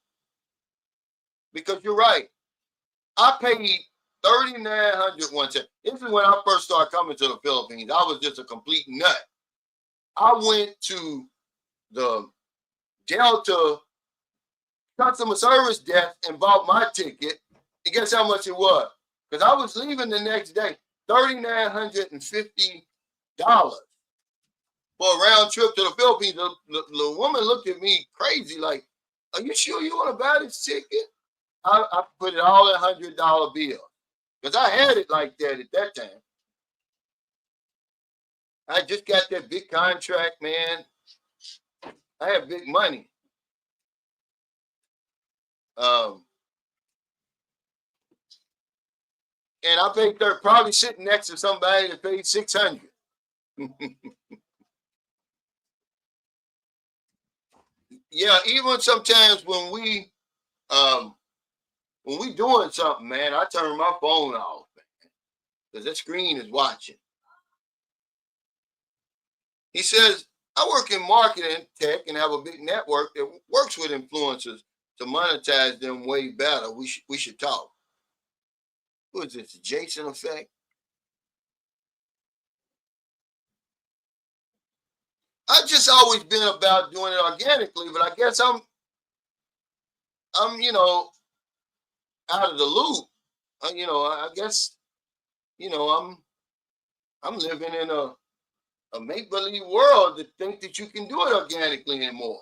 Because you're right. I paid $3,900 one time. This is when I first started coming to the Philippines. I was just a complete nut. I went to the Delta customer service desk and bought my ticket. And guess how much it was? Because I was leaving the next day. $3,950 for a round trip to the Philippines. The woman looked at me crazy, like, are you sure you want to buy this ticket? I put it all in $100 bill. Because I had it like that at that time. I just got that big contract, man. I had big money. And I think they're probably sitting next to somebody that paid $600. Yeah, even sometimes when we doing something, man, I turn my phone off, man, because that screen is watching. He says, I work in marketing tech and have a big network that works with influencers to monetize them way better. We should talk. Who is this? The Jason effect? I've just always been about doing it organically, but I guess I'm out of the loop. I guess I'm living in a make-believe world that think that you can do it organically anymore.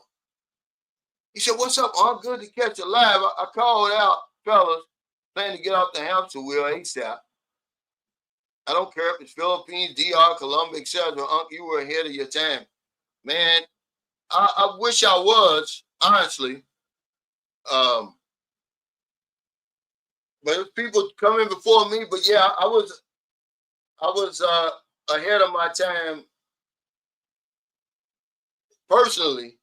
He said, what's up? I'm good to catch a live. I called out, fellas, planning to get off the hamster wheel ASAP. I don't care if it's Philippines, DR, Colombia, etc. You were ahead of your time. Man, I wish I was, honestly. But there's people coming before me. But yeah, I was ahead of my time personally,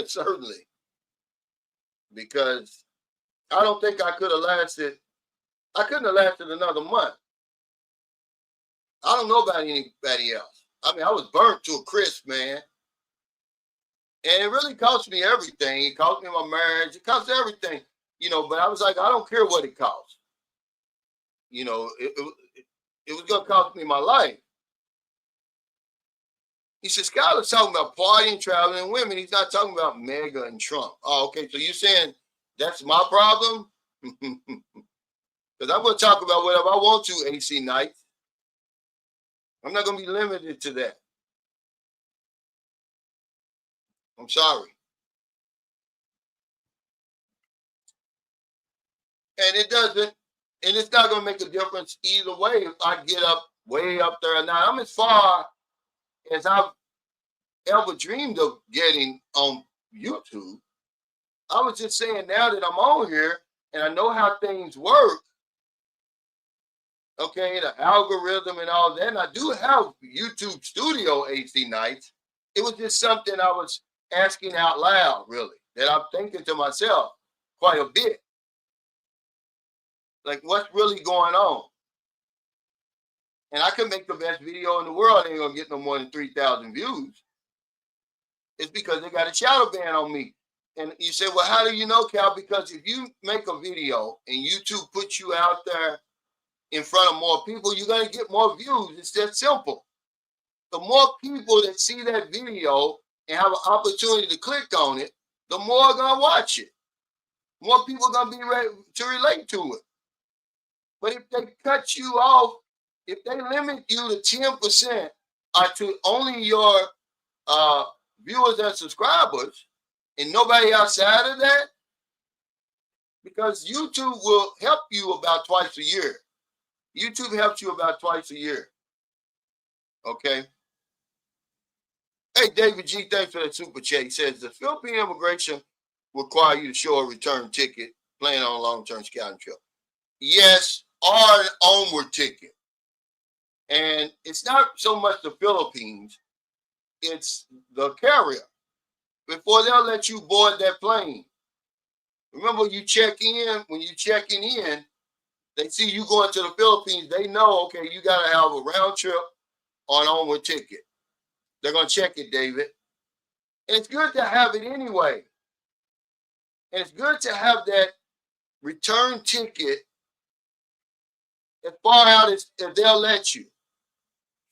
certainly, because I don't think I could have lasted I couldn't have lasted another month. I don't know about anybody else. I mean, I was burnt to a crisp, man. And it really cost me everything. It cost me my marriage. It cost everything, but I was like, I don't care what it costs. It was going to cost me my life. He said, Skyler's talking about partying, traveling, and women. He's not talking about Mega and Trump. Oh, okay. So you're saying that's my problem? Because I'm going to talk about whatever I want to, AC Nights. I'm not going to be limited to that. I'm sorry. And it doesn't, and it's not going to make a difference either way if I get up way up there. Now, I'm as far as I've ever dreamed of getting on YouTube. I was just saying, now that I'm on here and I know how things work, okay, the algorithm and all that, and I do have YouTube Studio AC Nights. It was just something I was asking out loud, really, that I'm thinking to myself quite a bit. Like, what's really going on? And I could make the best video in the world. They ain't gonna get no more than 3,000 views. It's because they got a shadow ban on me. And you say, well, how do you know, Cal? Because if you make a video and YouTube puts you out there in front of more people, you're going to get more views. It's that simple. The more people that see that video and have an opportunity to click on it, the more are going to watch it. More people are going to be ready to relate to it. But if they cut you off, if they limit you to 10% or to only your viewers and subscribers and nobody outside of that, because YouTube will help you about twice a year. YouTube helps you about twice a year. Okay. Hey, David G, thanks for that super chat. He says the Philippine immigration require you to show a return ticket, plan on a long-term scouting trip. Yes, or an onward ticket. And it's not so much the Philippines, it's the carrier. Before they'll let you board that plane. Remember, you check in, when you're checking in, they see you going to the Philippines, they know, okay, you got to have a round trip or an onward ticket. They're going to check it, David. And it's good to have it anyway. And it's good to have that return ticket as far out as they'll let you.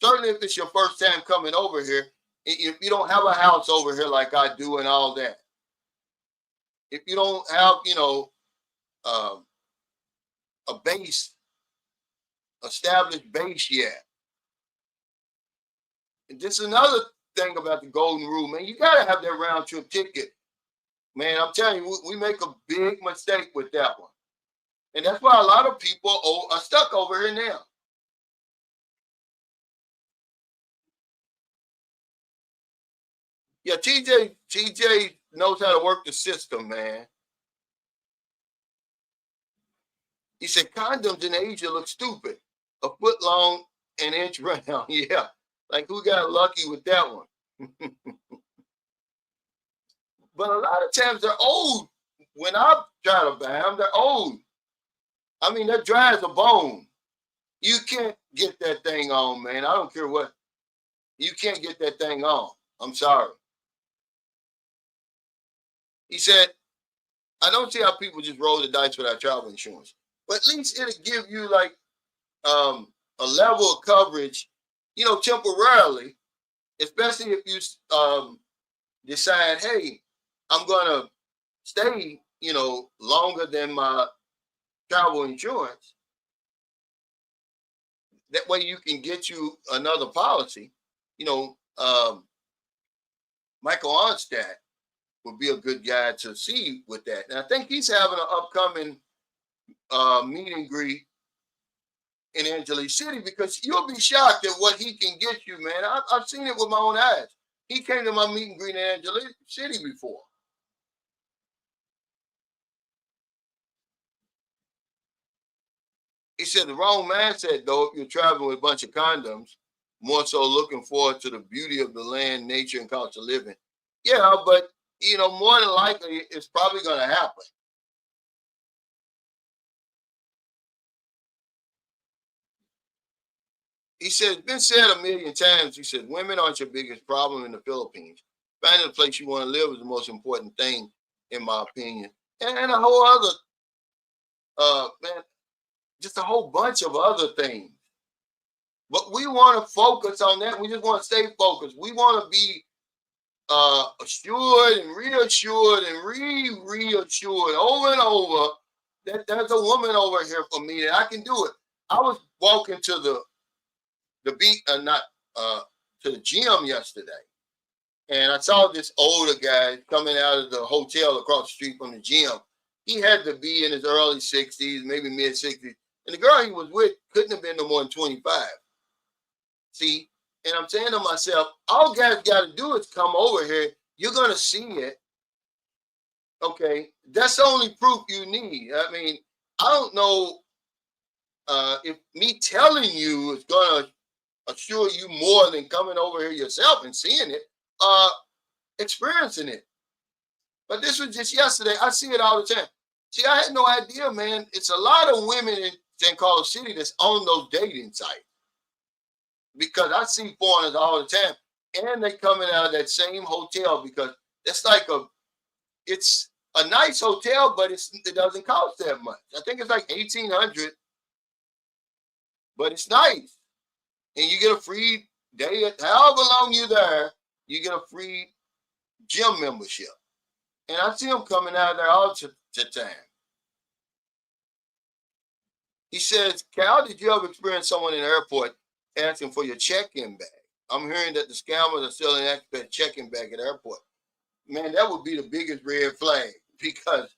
Certainly if it's your first time coming over here, if you don't have a house over here like I do and all that. If you don't have, a base, established base yet. And this is another thing about the golden rule, man. You got to have that round trip ticket. Man, I'm telling you, we make a big mistake with that one. And that's why a lot of people are stuck over here now. Yeah, TJ knows how to work the system, man. He said condoms in Asia look stupid. A foot long, an inch round. Yeah. Like who got lucky with that one? But a lot of times they're old. When I try to buy them, they're old. I mean, they're dry as a bone. You can't get that thing on, man. I don't care what. You can't get that thing on. I'm sorry. He said, I don't see how people just roll the dice without travel insurance. But at least it'll give you like a level of coverage, temporarily, especially if you decide, hey, I'm going to stay, longer than my travel insurance. That way you can get you another policy. Michael Onstad would be a good guy to see with that. And I think he's having an upcoming meet and greet in Angeles City, because you'll be shocked at what he can get you, man. I've seen it with my own eyes. He came to my meet and greet in Angeles City before. He said the wrong mindset, though, if you're traveling with a bunch of condoms, more so looking forward to the beauty of the land, nature, and cost of living. Yeah, but, more than likely, it's probably going to happen. he said, it's been said a million times. He said, women aren't your biggest problem in the Philippines. Finding a place you want to live is the most important thing, in my opinion. And a whole other, man, just a whole bunch of other things. But we want to focus on that. We just want to stay focused. We want to be assured and reassured and reassured over and over that there's a woman over here for me that I can do it. I was walking to the beat, not to the gym yesterday, and I saw this older guy coming out of the hotel across the street from the gym. He had to be in his early 60s, maybe mid 60s, and the girl he was with couldn't have been no more than 25. See, and I'm saying to myself, all guys got to do is come over here. You're gonna see it. Okay, that's the only proof you need. I mean, I don't know if me telling you is gonna assure you more than coming over here yourself and seeing it, experiencing it. But this was just yesterday. I see it all the time. See, I had no idea, man. It's a lot of women in San Carlos City that's on those dating sites, because I see foreigners all the time, and they coming out of that same hotel, because it's like it's a nice hotel, but it doesn't cost that much. I think it's like $1,800, but it's nice. And you get a free day, however long you're there, you get a free gym membership. And I see them coming out of there all the time. He says, Cal, did you ever experience someone in the airport asking for your check-in bag? I'm hearing that the scammers are selling Expat check-in bag at the airport. Man, that would be the biggest red flag, because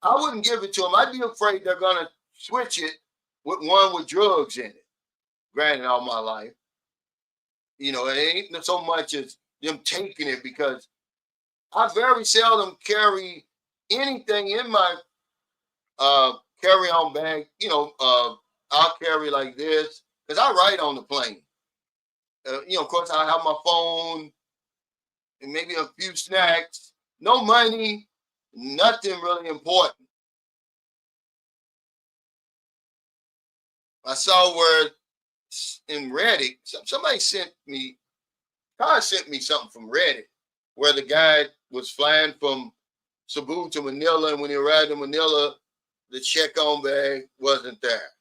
I wouldn't give it to them. I'd be afraid they're going to switch it with one with drugs in it. Granted, all my life, you know, it ain't so much as them taking it, because I very seldom carry anything in my carry-on bag. You know, I'll carry like this, because I write on the plane. You know, of course, I have my phone and maybe a few snacks. No money, nothing really important. I saw where in Reddit, somebody sent me something from Reddit, where the guy was flying from Cebu to Manila, and when he arrived in Manila, the check-on bag wasn't there,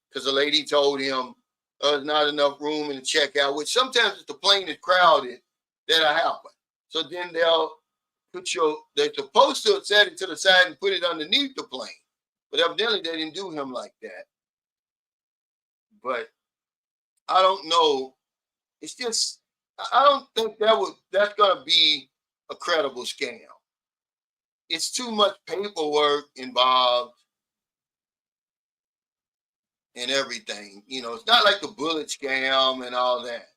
because the lady told him there's not enough room in the checkout, which sometimes if the plane is crowded, that'll happen. So then they're supposed to set it to the side and put it underneath the plane, but evidently they didn't do him like that. But I don't know. It's just, I don't think that's going to be a credible scam. It's too much paperwork involved and everything. You know, it's not like the bullet scam and all that,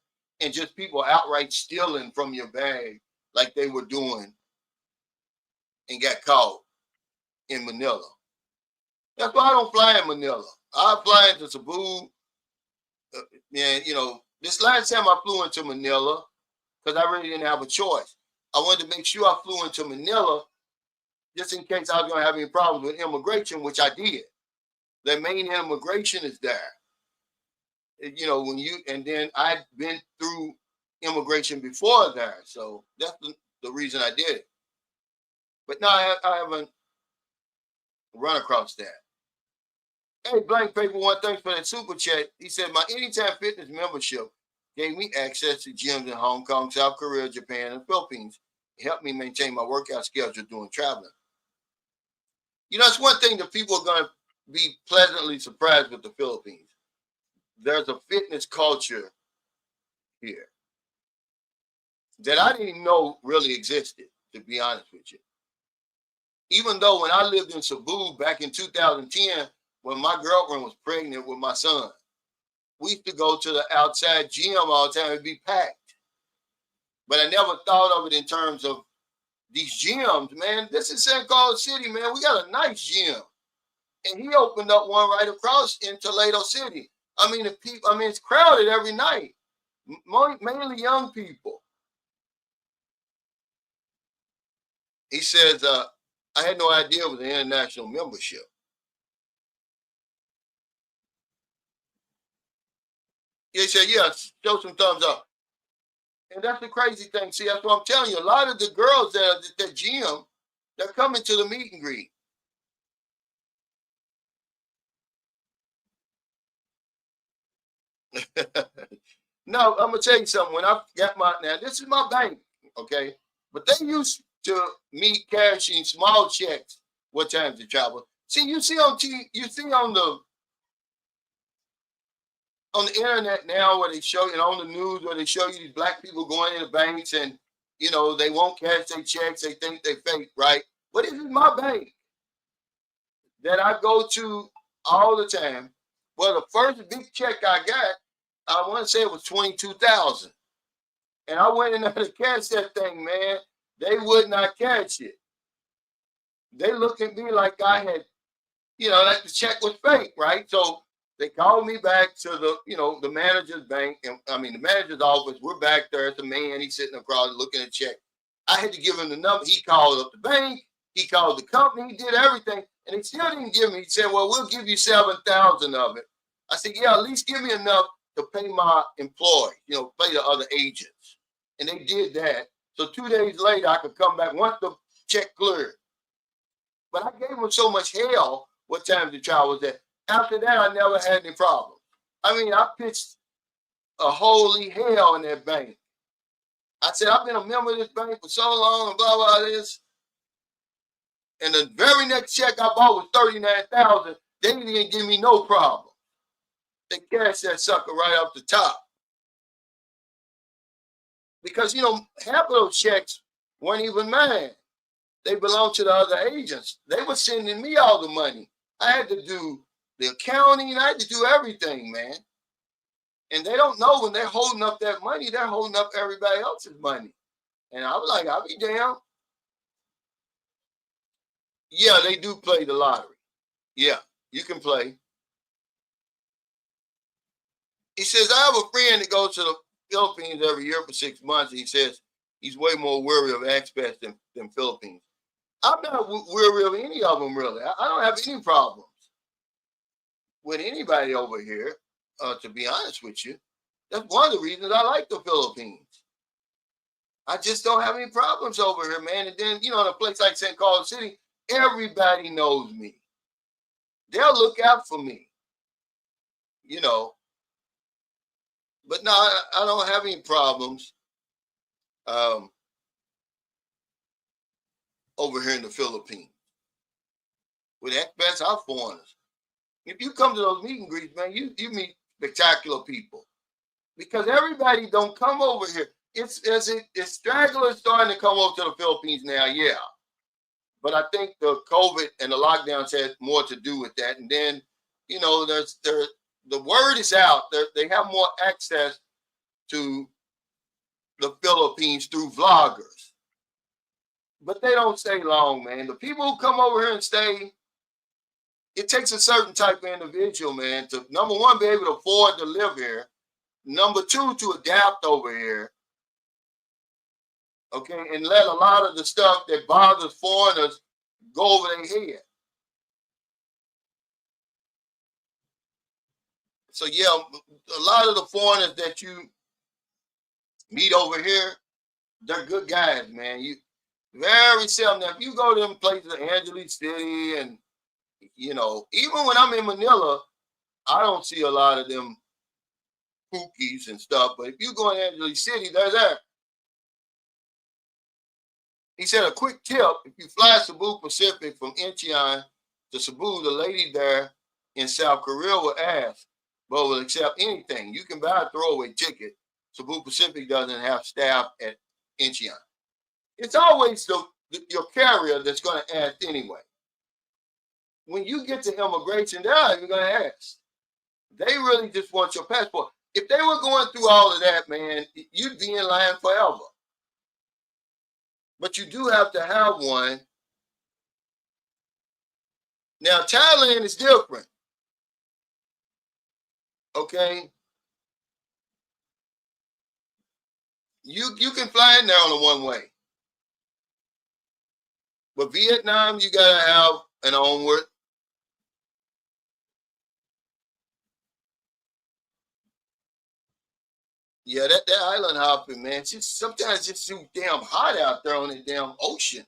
and just people outright stealing from your bag like they were doing and got caught in Manila. That's why I don't fly in Manila. I fly into Cebu. Man, you know, this last time I flew into Manila, because I really didn't have a choice. I wanted to make sure I flew into Manila just in case I was going to have any problems with immigration, which I did. The main immigration is there. You know, and then I'd been through immigration before there. So that's the reason I did it. But no, I haven't run across that. Hey, Blank Paper One, thanks for that super chat. He said, my Anytime Fitness membership gave me access to gyms in Hong Kong, South Korea, Japan, and Philippines. It helped me maintain my workout schedule during traveling. You know, it's one thing that people are going to be pleasantly surprised with the Philippines. There's a fitness culture here that I didn't know really existed, to be honest with you. Even though when I lived in Cebu back in 2010, when my girlfriend was pregnant with my son, we used to go to the outside gym all the time. It'd be packed. But I never thought of it in terms of these gyms, man. This is San Carlos City, man. We got a nice gym. And he opened up one right across in Toledo City. I mean, it's crowded every night. Mainly young people. He says, I had no idea it was an international membership. They say, yes, show some thumbs up. And that's the crazy thing. See, that's what I'm telling you. A lot of the girls that are at the gym, they're coming to the meet and greet. No, I'm gonna tell you something. When I got my now, this is my bank, okay? But they used to me cashing small checks what times to travel. See, you see on you see on the internet now where they show you on the news where they show you these black people going into banks and they won't cash their checks, they think they fake, right? But this is my bank that I go to all the time. Well, the first big check I got, I want to say it was 22,000. And I went in there to cash that thing, man. They would not cash it. They looked at me like I had, like the check was fake, right? So they called me back to the manager's bank, and I mean the manager's office. We're back there at the man. He's sitting across looking at check. I had to give him the number. He called up the bank. He called the company. He did everything, and he still didn't give me. He said, "Well, we'll give you 7,000 of it." I said, "Yeah, at least give me enough to pay my employee. Pay the other agents." And they did that. So 2 days later, I could come back once the check cleared. But I gave them so much hell what time the trial was at. After that, I never had any problems. I mean, I pitched a holy hell in that bank. I said, I've been a member of this bank for so long and blah, blah, this. And the very next check I bought was 39,000. They didn't give me no problem. They cashed that sucker right off the top. Because, half of those checks weren't even mine. They belonged to the other agents. They were sending me all the money. I had to do the accounting. I had to do everything, man. And they don't know when they're holding up that money, they're holding up everybody else's money. And I was like, I'll be damned. Yeah, they do play the lottery. Yeah, you can play. He says, I have a friend that goes to the Philippines every year for 6 months. And he says he's way more wary of expats than Philippines. I'm not wary of any of them, really. I don't have any problems with anybody over here, to be honest with you. That's one of the reasons I like the Philippines. I just don't have any problems over here, man. And then, in a place like St. Carlos City, everybody knows me. They'll look out for me, But no, I don't have any problems over here in the Philippines. With expats or foreigners. If you come to those meet and greets, man, you meet spectacular people. Because everybody don't come over here. It's stragglers starting to come over to the Philippines now, yeah. But I think the COVID and the lockdowns had more to do with that. And then, the word is out. They have more access to the Philippines through vloggers. But they don't stay long, man. The people who come over here and stay, it takes a certain type of individual, man, to, number one, be able to afford to live here. Number two, to adapt over here. Okay, and let a lot of the stuff that bothers foreigners go over their head. So yeah, a lot of the foreigners that you meet over here, they're good guys, man. You very seldom. Now, if you go to them places, Angeles City, and even when I'm in Manila, I don't see a lot of them pookies and stuff. But if you go in Angeles City, they're there. He said, a quick tip, if you fly Cebu Pacific from Incheon to Cebu, the lady there in South Korea will ask, but will accept anything. You can buy a throwaway ticket. Cebu Pacific doesn't have staff at Incheon. It's always your carrier that's going to ask anyway. When you get to immigration, they're not even going to ask. They really just want your passport. If they were going through all of that, man, you'd be in line forever. But you do have to have one. Now, Thailand is different. Okay? You can fly in there on a one-way. But Vietnam, you got to have an onward. Yeah, that island hopping, man. Sometimes it's too damn hot out there on the damn ocean.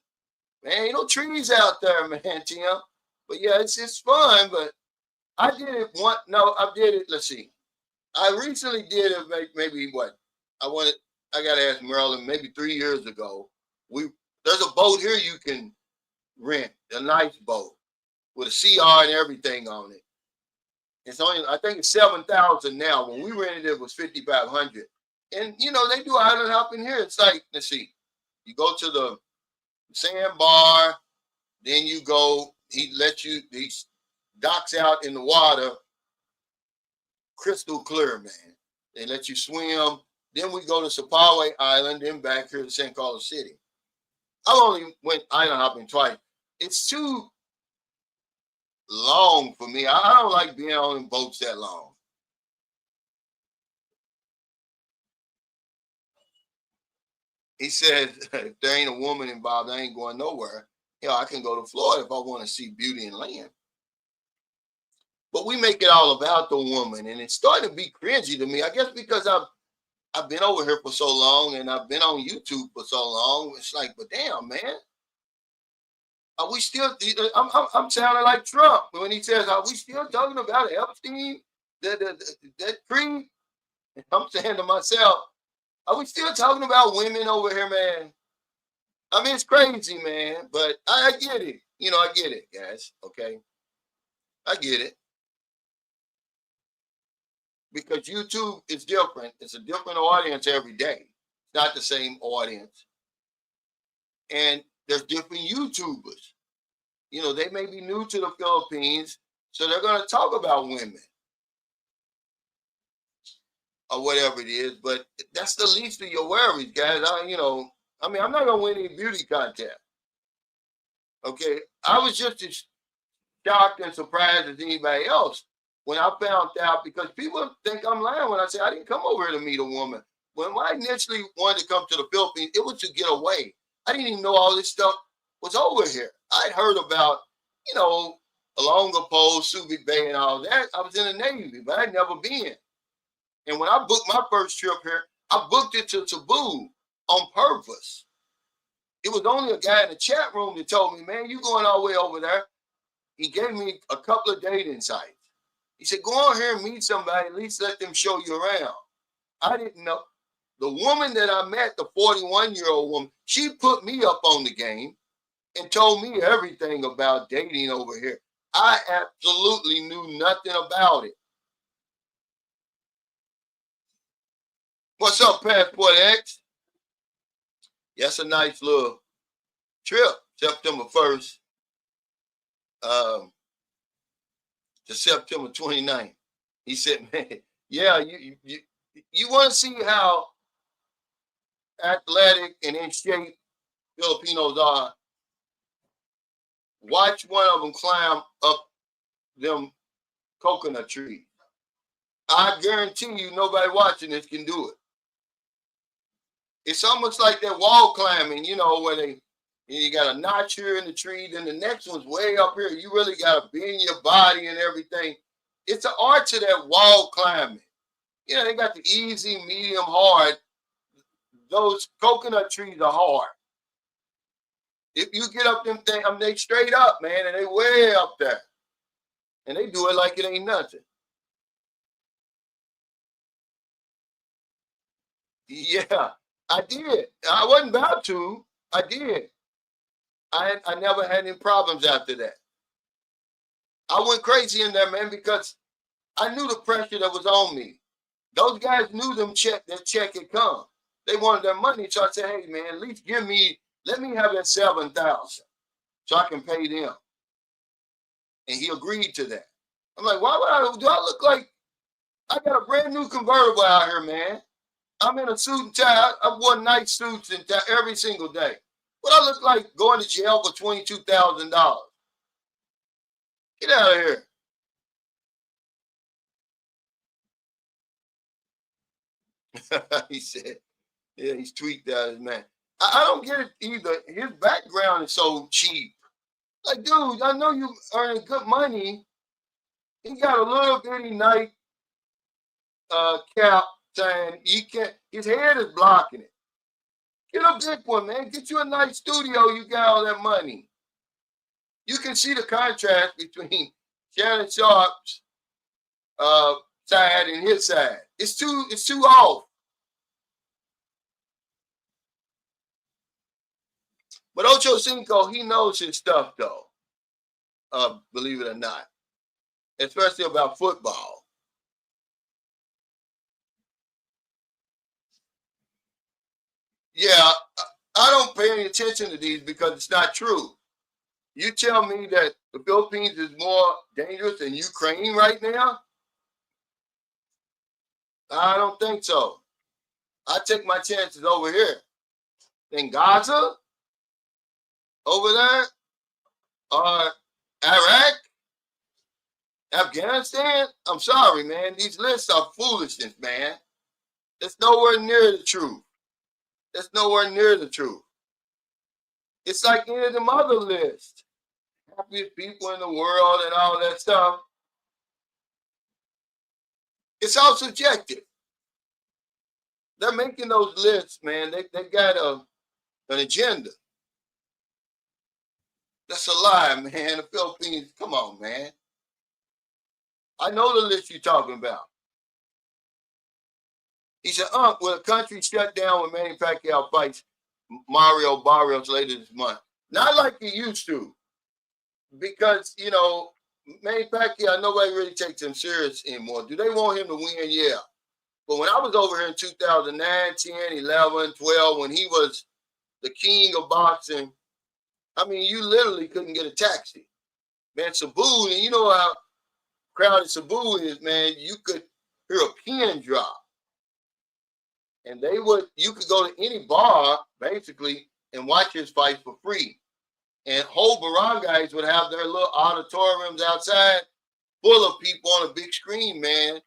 Man, ain't no trees out there, man, Tim. But yeah, it's fun. But I did it one. No, I did it. Let's see. I recently did it. Maybe what? I wanted. I gotta ask Marilyn. Maybe 3 years ago. There's a boat here you can rent. A nice boat with a CR and everything on it. It's only, I think it's 7,000 now. When we rented it was 5,500. And you know they do island hopping here. It's like, let's see, you go to the sandbar, then you go. He docks out in the water, crystal clear, man. They let you swim. Then we go to Sapaway Island, then back here to San Carlos City. I only went island hopping twice. It's too long for me. I don't like being on boats that long. He said, if there ain't a woman involved, I ain't going nowhere. I can go to Florida if I want to see beauty and land. But we make it all about the woman, and it's starting to be cringy to me. I guess because I've been over here for so long, and I've been on YouTube for so long. It's like, but damn, man, are we still? I'm sounding like Trump when he says, "Are we still talking about Epstein, that creep?" I'm saying to myself, are we still talking about women over here, man? I mean, it's crazy, man, but I get it. I get it, guys. Okay, I get it. Because YouTube is different. It's a different audience every day. It's not the same audience. And there's different YouTubers. They may be new to the Philippines, so they're going to talk about women or whatever it is. But that's the least of your worries, guys. I'm not going to win any beauty contest. Okay? I was just as shocked and surprised as anybody else when I found out, because people think I'm lying when I say I didn't come over here to meet a woman. When I initially wanted to come to the Philippines, it was to get away. I didn't even know all this stuff was over here. I'd heard about, Alonga Pole, Subic Bay, and all that. I was in the Navy, but I'd never been. And when I booked my first trip here, I booked it to Cebu on purpose. It was only a guy in the chat room that told me, man, you going all the way over there. He gave me a couple of dating sites. He said, go on here and meet somebody, at least let them show you around. I didn't know. The woman that I met, the 41-year-old woman, she put me up on the game and told me everything about dating over here. I absolutely knew nothing about it. What's up, Passport X? That's a nice little trip, September 1st to September 29th. He said, man, yeah, you want to see how athletic and in shape Filipinos are? Watch one of them climb up them coconut trees. I guarantee you nobody watching this can do it. It's almost like that wall climbing, where you got a notch here in the tree, then the next one's way up here. You really got to bend your body and everything. It's an art to that wall climbing. They got the easy, medium, hard. Those coconut trees are hard. If you get up them things, they straight up, man, and they way up there. And they do it like it ain't nothing. Yeah, I did. I wasn't about to. I did. I never had any problems after that. I went crazy in there, man, because I knew the pressure that was on me. Those guys knew that check had come. They wanted their money, so I said, hey, man, at least let me have that 7,000 so I can pay them. And he agreed to that. I'm like, do I look like I got a brand new convertible out here, man? I'm in a suit and tie. I've worn nice suits and tie every single day. What I look like going to jail for $22,000? Get out of here. He said, yeah, he's tweaked out, man. I don't get it either. His background is so cheap. Like, dude, I know you earning good money. He got a little bitty night cap saying? He can't, his head is blocking it. Get a big one, man. Get you a nice studio. You got all that money. You can see the contrast between Shannon Sharp's side and his side. It's too off. But Ocho Cinco, he knows his stuff though. Believe it or not. Especially about football. Yeah, I don't pay any attention to these because it's not true. You tell me that the Philippines is more dangerous than Ukraine right now? I don't think so. I take my chances over here. In Gaza? Over there? Or Iraq? Afghanistan? I'm sorry, man. These lists are foolishness, man. It's nowhere near the truth. It's nowhere near the truth. It's like any of them other lists. Happiest people in the world and all that stuff. It's all subjective. They're making those lists, man. They got an agenda. That's a lie, man. The Philippines, come on, man. I know the list you're talking about. He said, will a country shut down when Manny Pacquiao fights Mario Barrios later this month? Not like he used to. Because, you know, Manny Pacquiao, nobody really takes him serious anymore. Do they want him to win? Yeah. But when I was over here in 2009, 10, 11, 12, when he was the king of boxing, I mean, you literally couldn't get a taxi. Man, Cebu, and you know how crowded Cebu is, man, you could hear a pin drop. And you could go to any bar, basically, and watch his fight for free. And whole barangays would have their little auditoriums outside full of people on a big screen, man.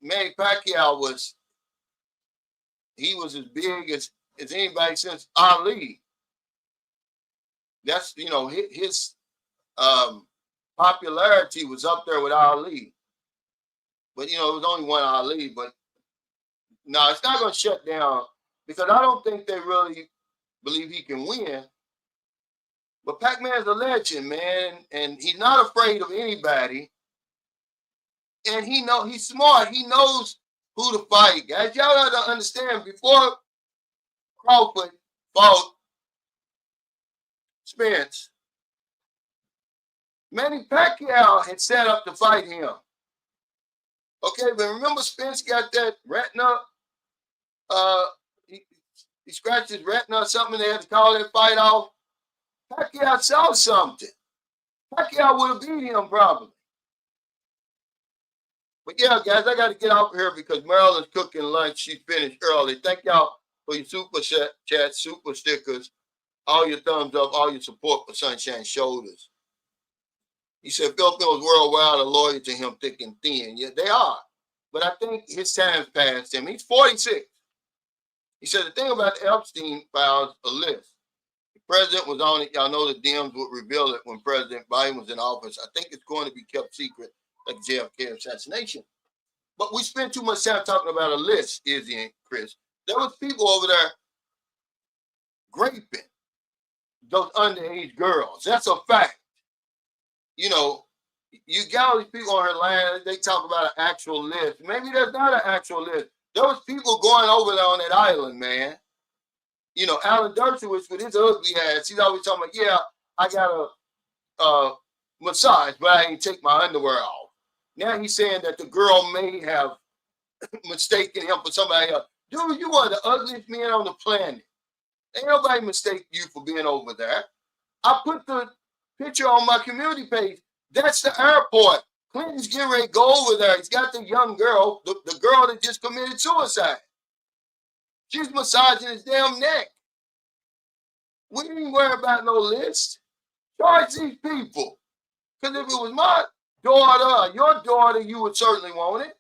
Manny Pacquiao was as big as anybody since Ali. That's, you know, his popularity was up there with Ali. But, you know, it was only one Ali. But, no, it's not going to shut down because I don't think they really believe he can win. But Pac-Man's a legend, man, and he's not afraid of anybody. And he's smart. He knows who to fight, guys. Y'all got to understand, before Crawford fought Spence, Manny Pacquiao had set up to fight him. Okay, but remember Spence got that retina? He scratched his retina or something. They had to call that fight off. Pacquiao saw something. Pacquiao would have beat him probably. But yeah, guys, I got to get off here because Marilyn's cooking lunch. She finished early. Thank y'all for your super chat, super stickers, all your thumbs up, all your support for Sunshine Shoulders. He said Filipinos worldwide are loyal to him thick and thin. Yeah, they are. But I think his time's past him. He's 46. He said the thing about the Epstein files, a list. The president was on it. Y'all know the Dems would reveal it when President Biden was in office. I think it's going to be kept secret, like JFK assassination. But we spend too much time talking about a list, Izzy and Chris. There was people over there raping those underage girls. That's a fact. You know, you got all these people on her land, they talk about an actual list. Maybe there's not an actual list. There was people going over there on that island, man. You know, Alan Dershowitz with his ugly ass, he's always talking about, yeah, I got a massage, but I ain't take my underwear off. Now he's saying that the girl may have mistaken him for somebody else. Dude, you are the ugliest man on the planet. Ain't nobody mistake you for being over there. I put the picture on my community page. That's the airport. Clinton's getting ready to go over there. He's got the young girl, the girl that just committed suicide. She's massaging his damn neck. We ain't worry about no list. Charge these people. Because if it was my daughter or your daughter, you would certainly want it.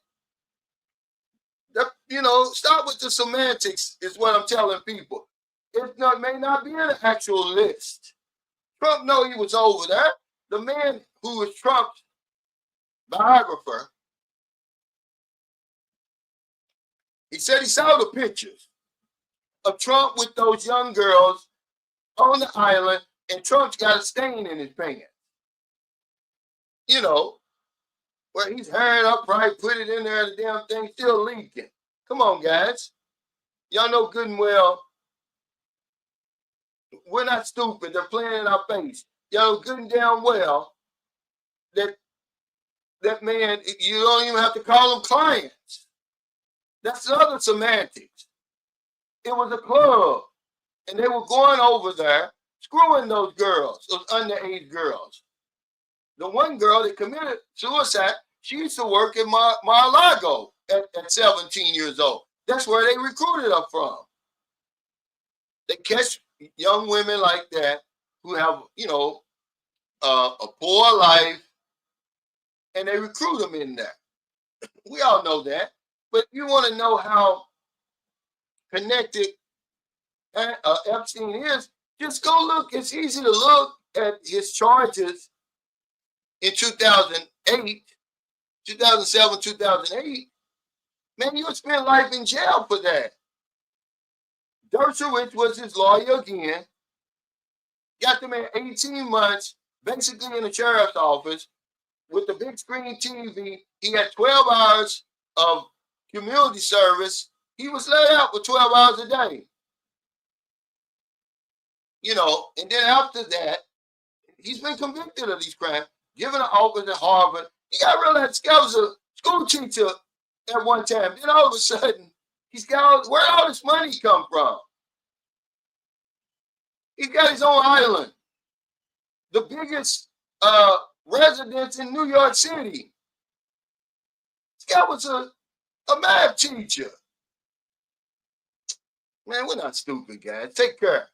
You know, stop with the semantics is what I'm telling people. It may not be an actual list. Trump know he was over there. The man who was Trump's biographer He said he saw the pictures of Trump with those young girls on the island, and Trump's got a stain in his pants. You know, where he's hurrying up, right, put it in there, and the damn thing still leaking. Come on, guys. Y'all know good and well we're not stupid. They're playing in our face. Y'all know good and damn well that man, you don't even have to call them clients. That's the other semantics. It was a club, and they were going over there, screwing those girls, those underage girls. The one girl that committed suicide, she used to work in Mar-a-Lago at 17 years old. That's where they recruited her from. They catch young women like that who have, a poor life, and they recruit them in there. We all know that. But you want to know how connected Epstein is, just go look. It's easy to look at his charges in 2008, 2007, 2008. Man, you would spend life in jail for that. Dershowitz was his lawyer again. Got the man 18 months, basically in the sheriff's office with the big screen TV. He had 12 hours of community service. He was let out for 12 hours a day. And then after that, he's been convicted of these crimes, given an office at Harvard. You got to realize this guy was a school teacher at one time. Then all of a sudden, he's got where all this money come from? He's got his own island, the biggest residence in New York City. This guy was a math teacher. Man, we're not stupid, guys. Take care.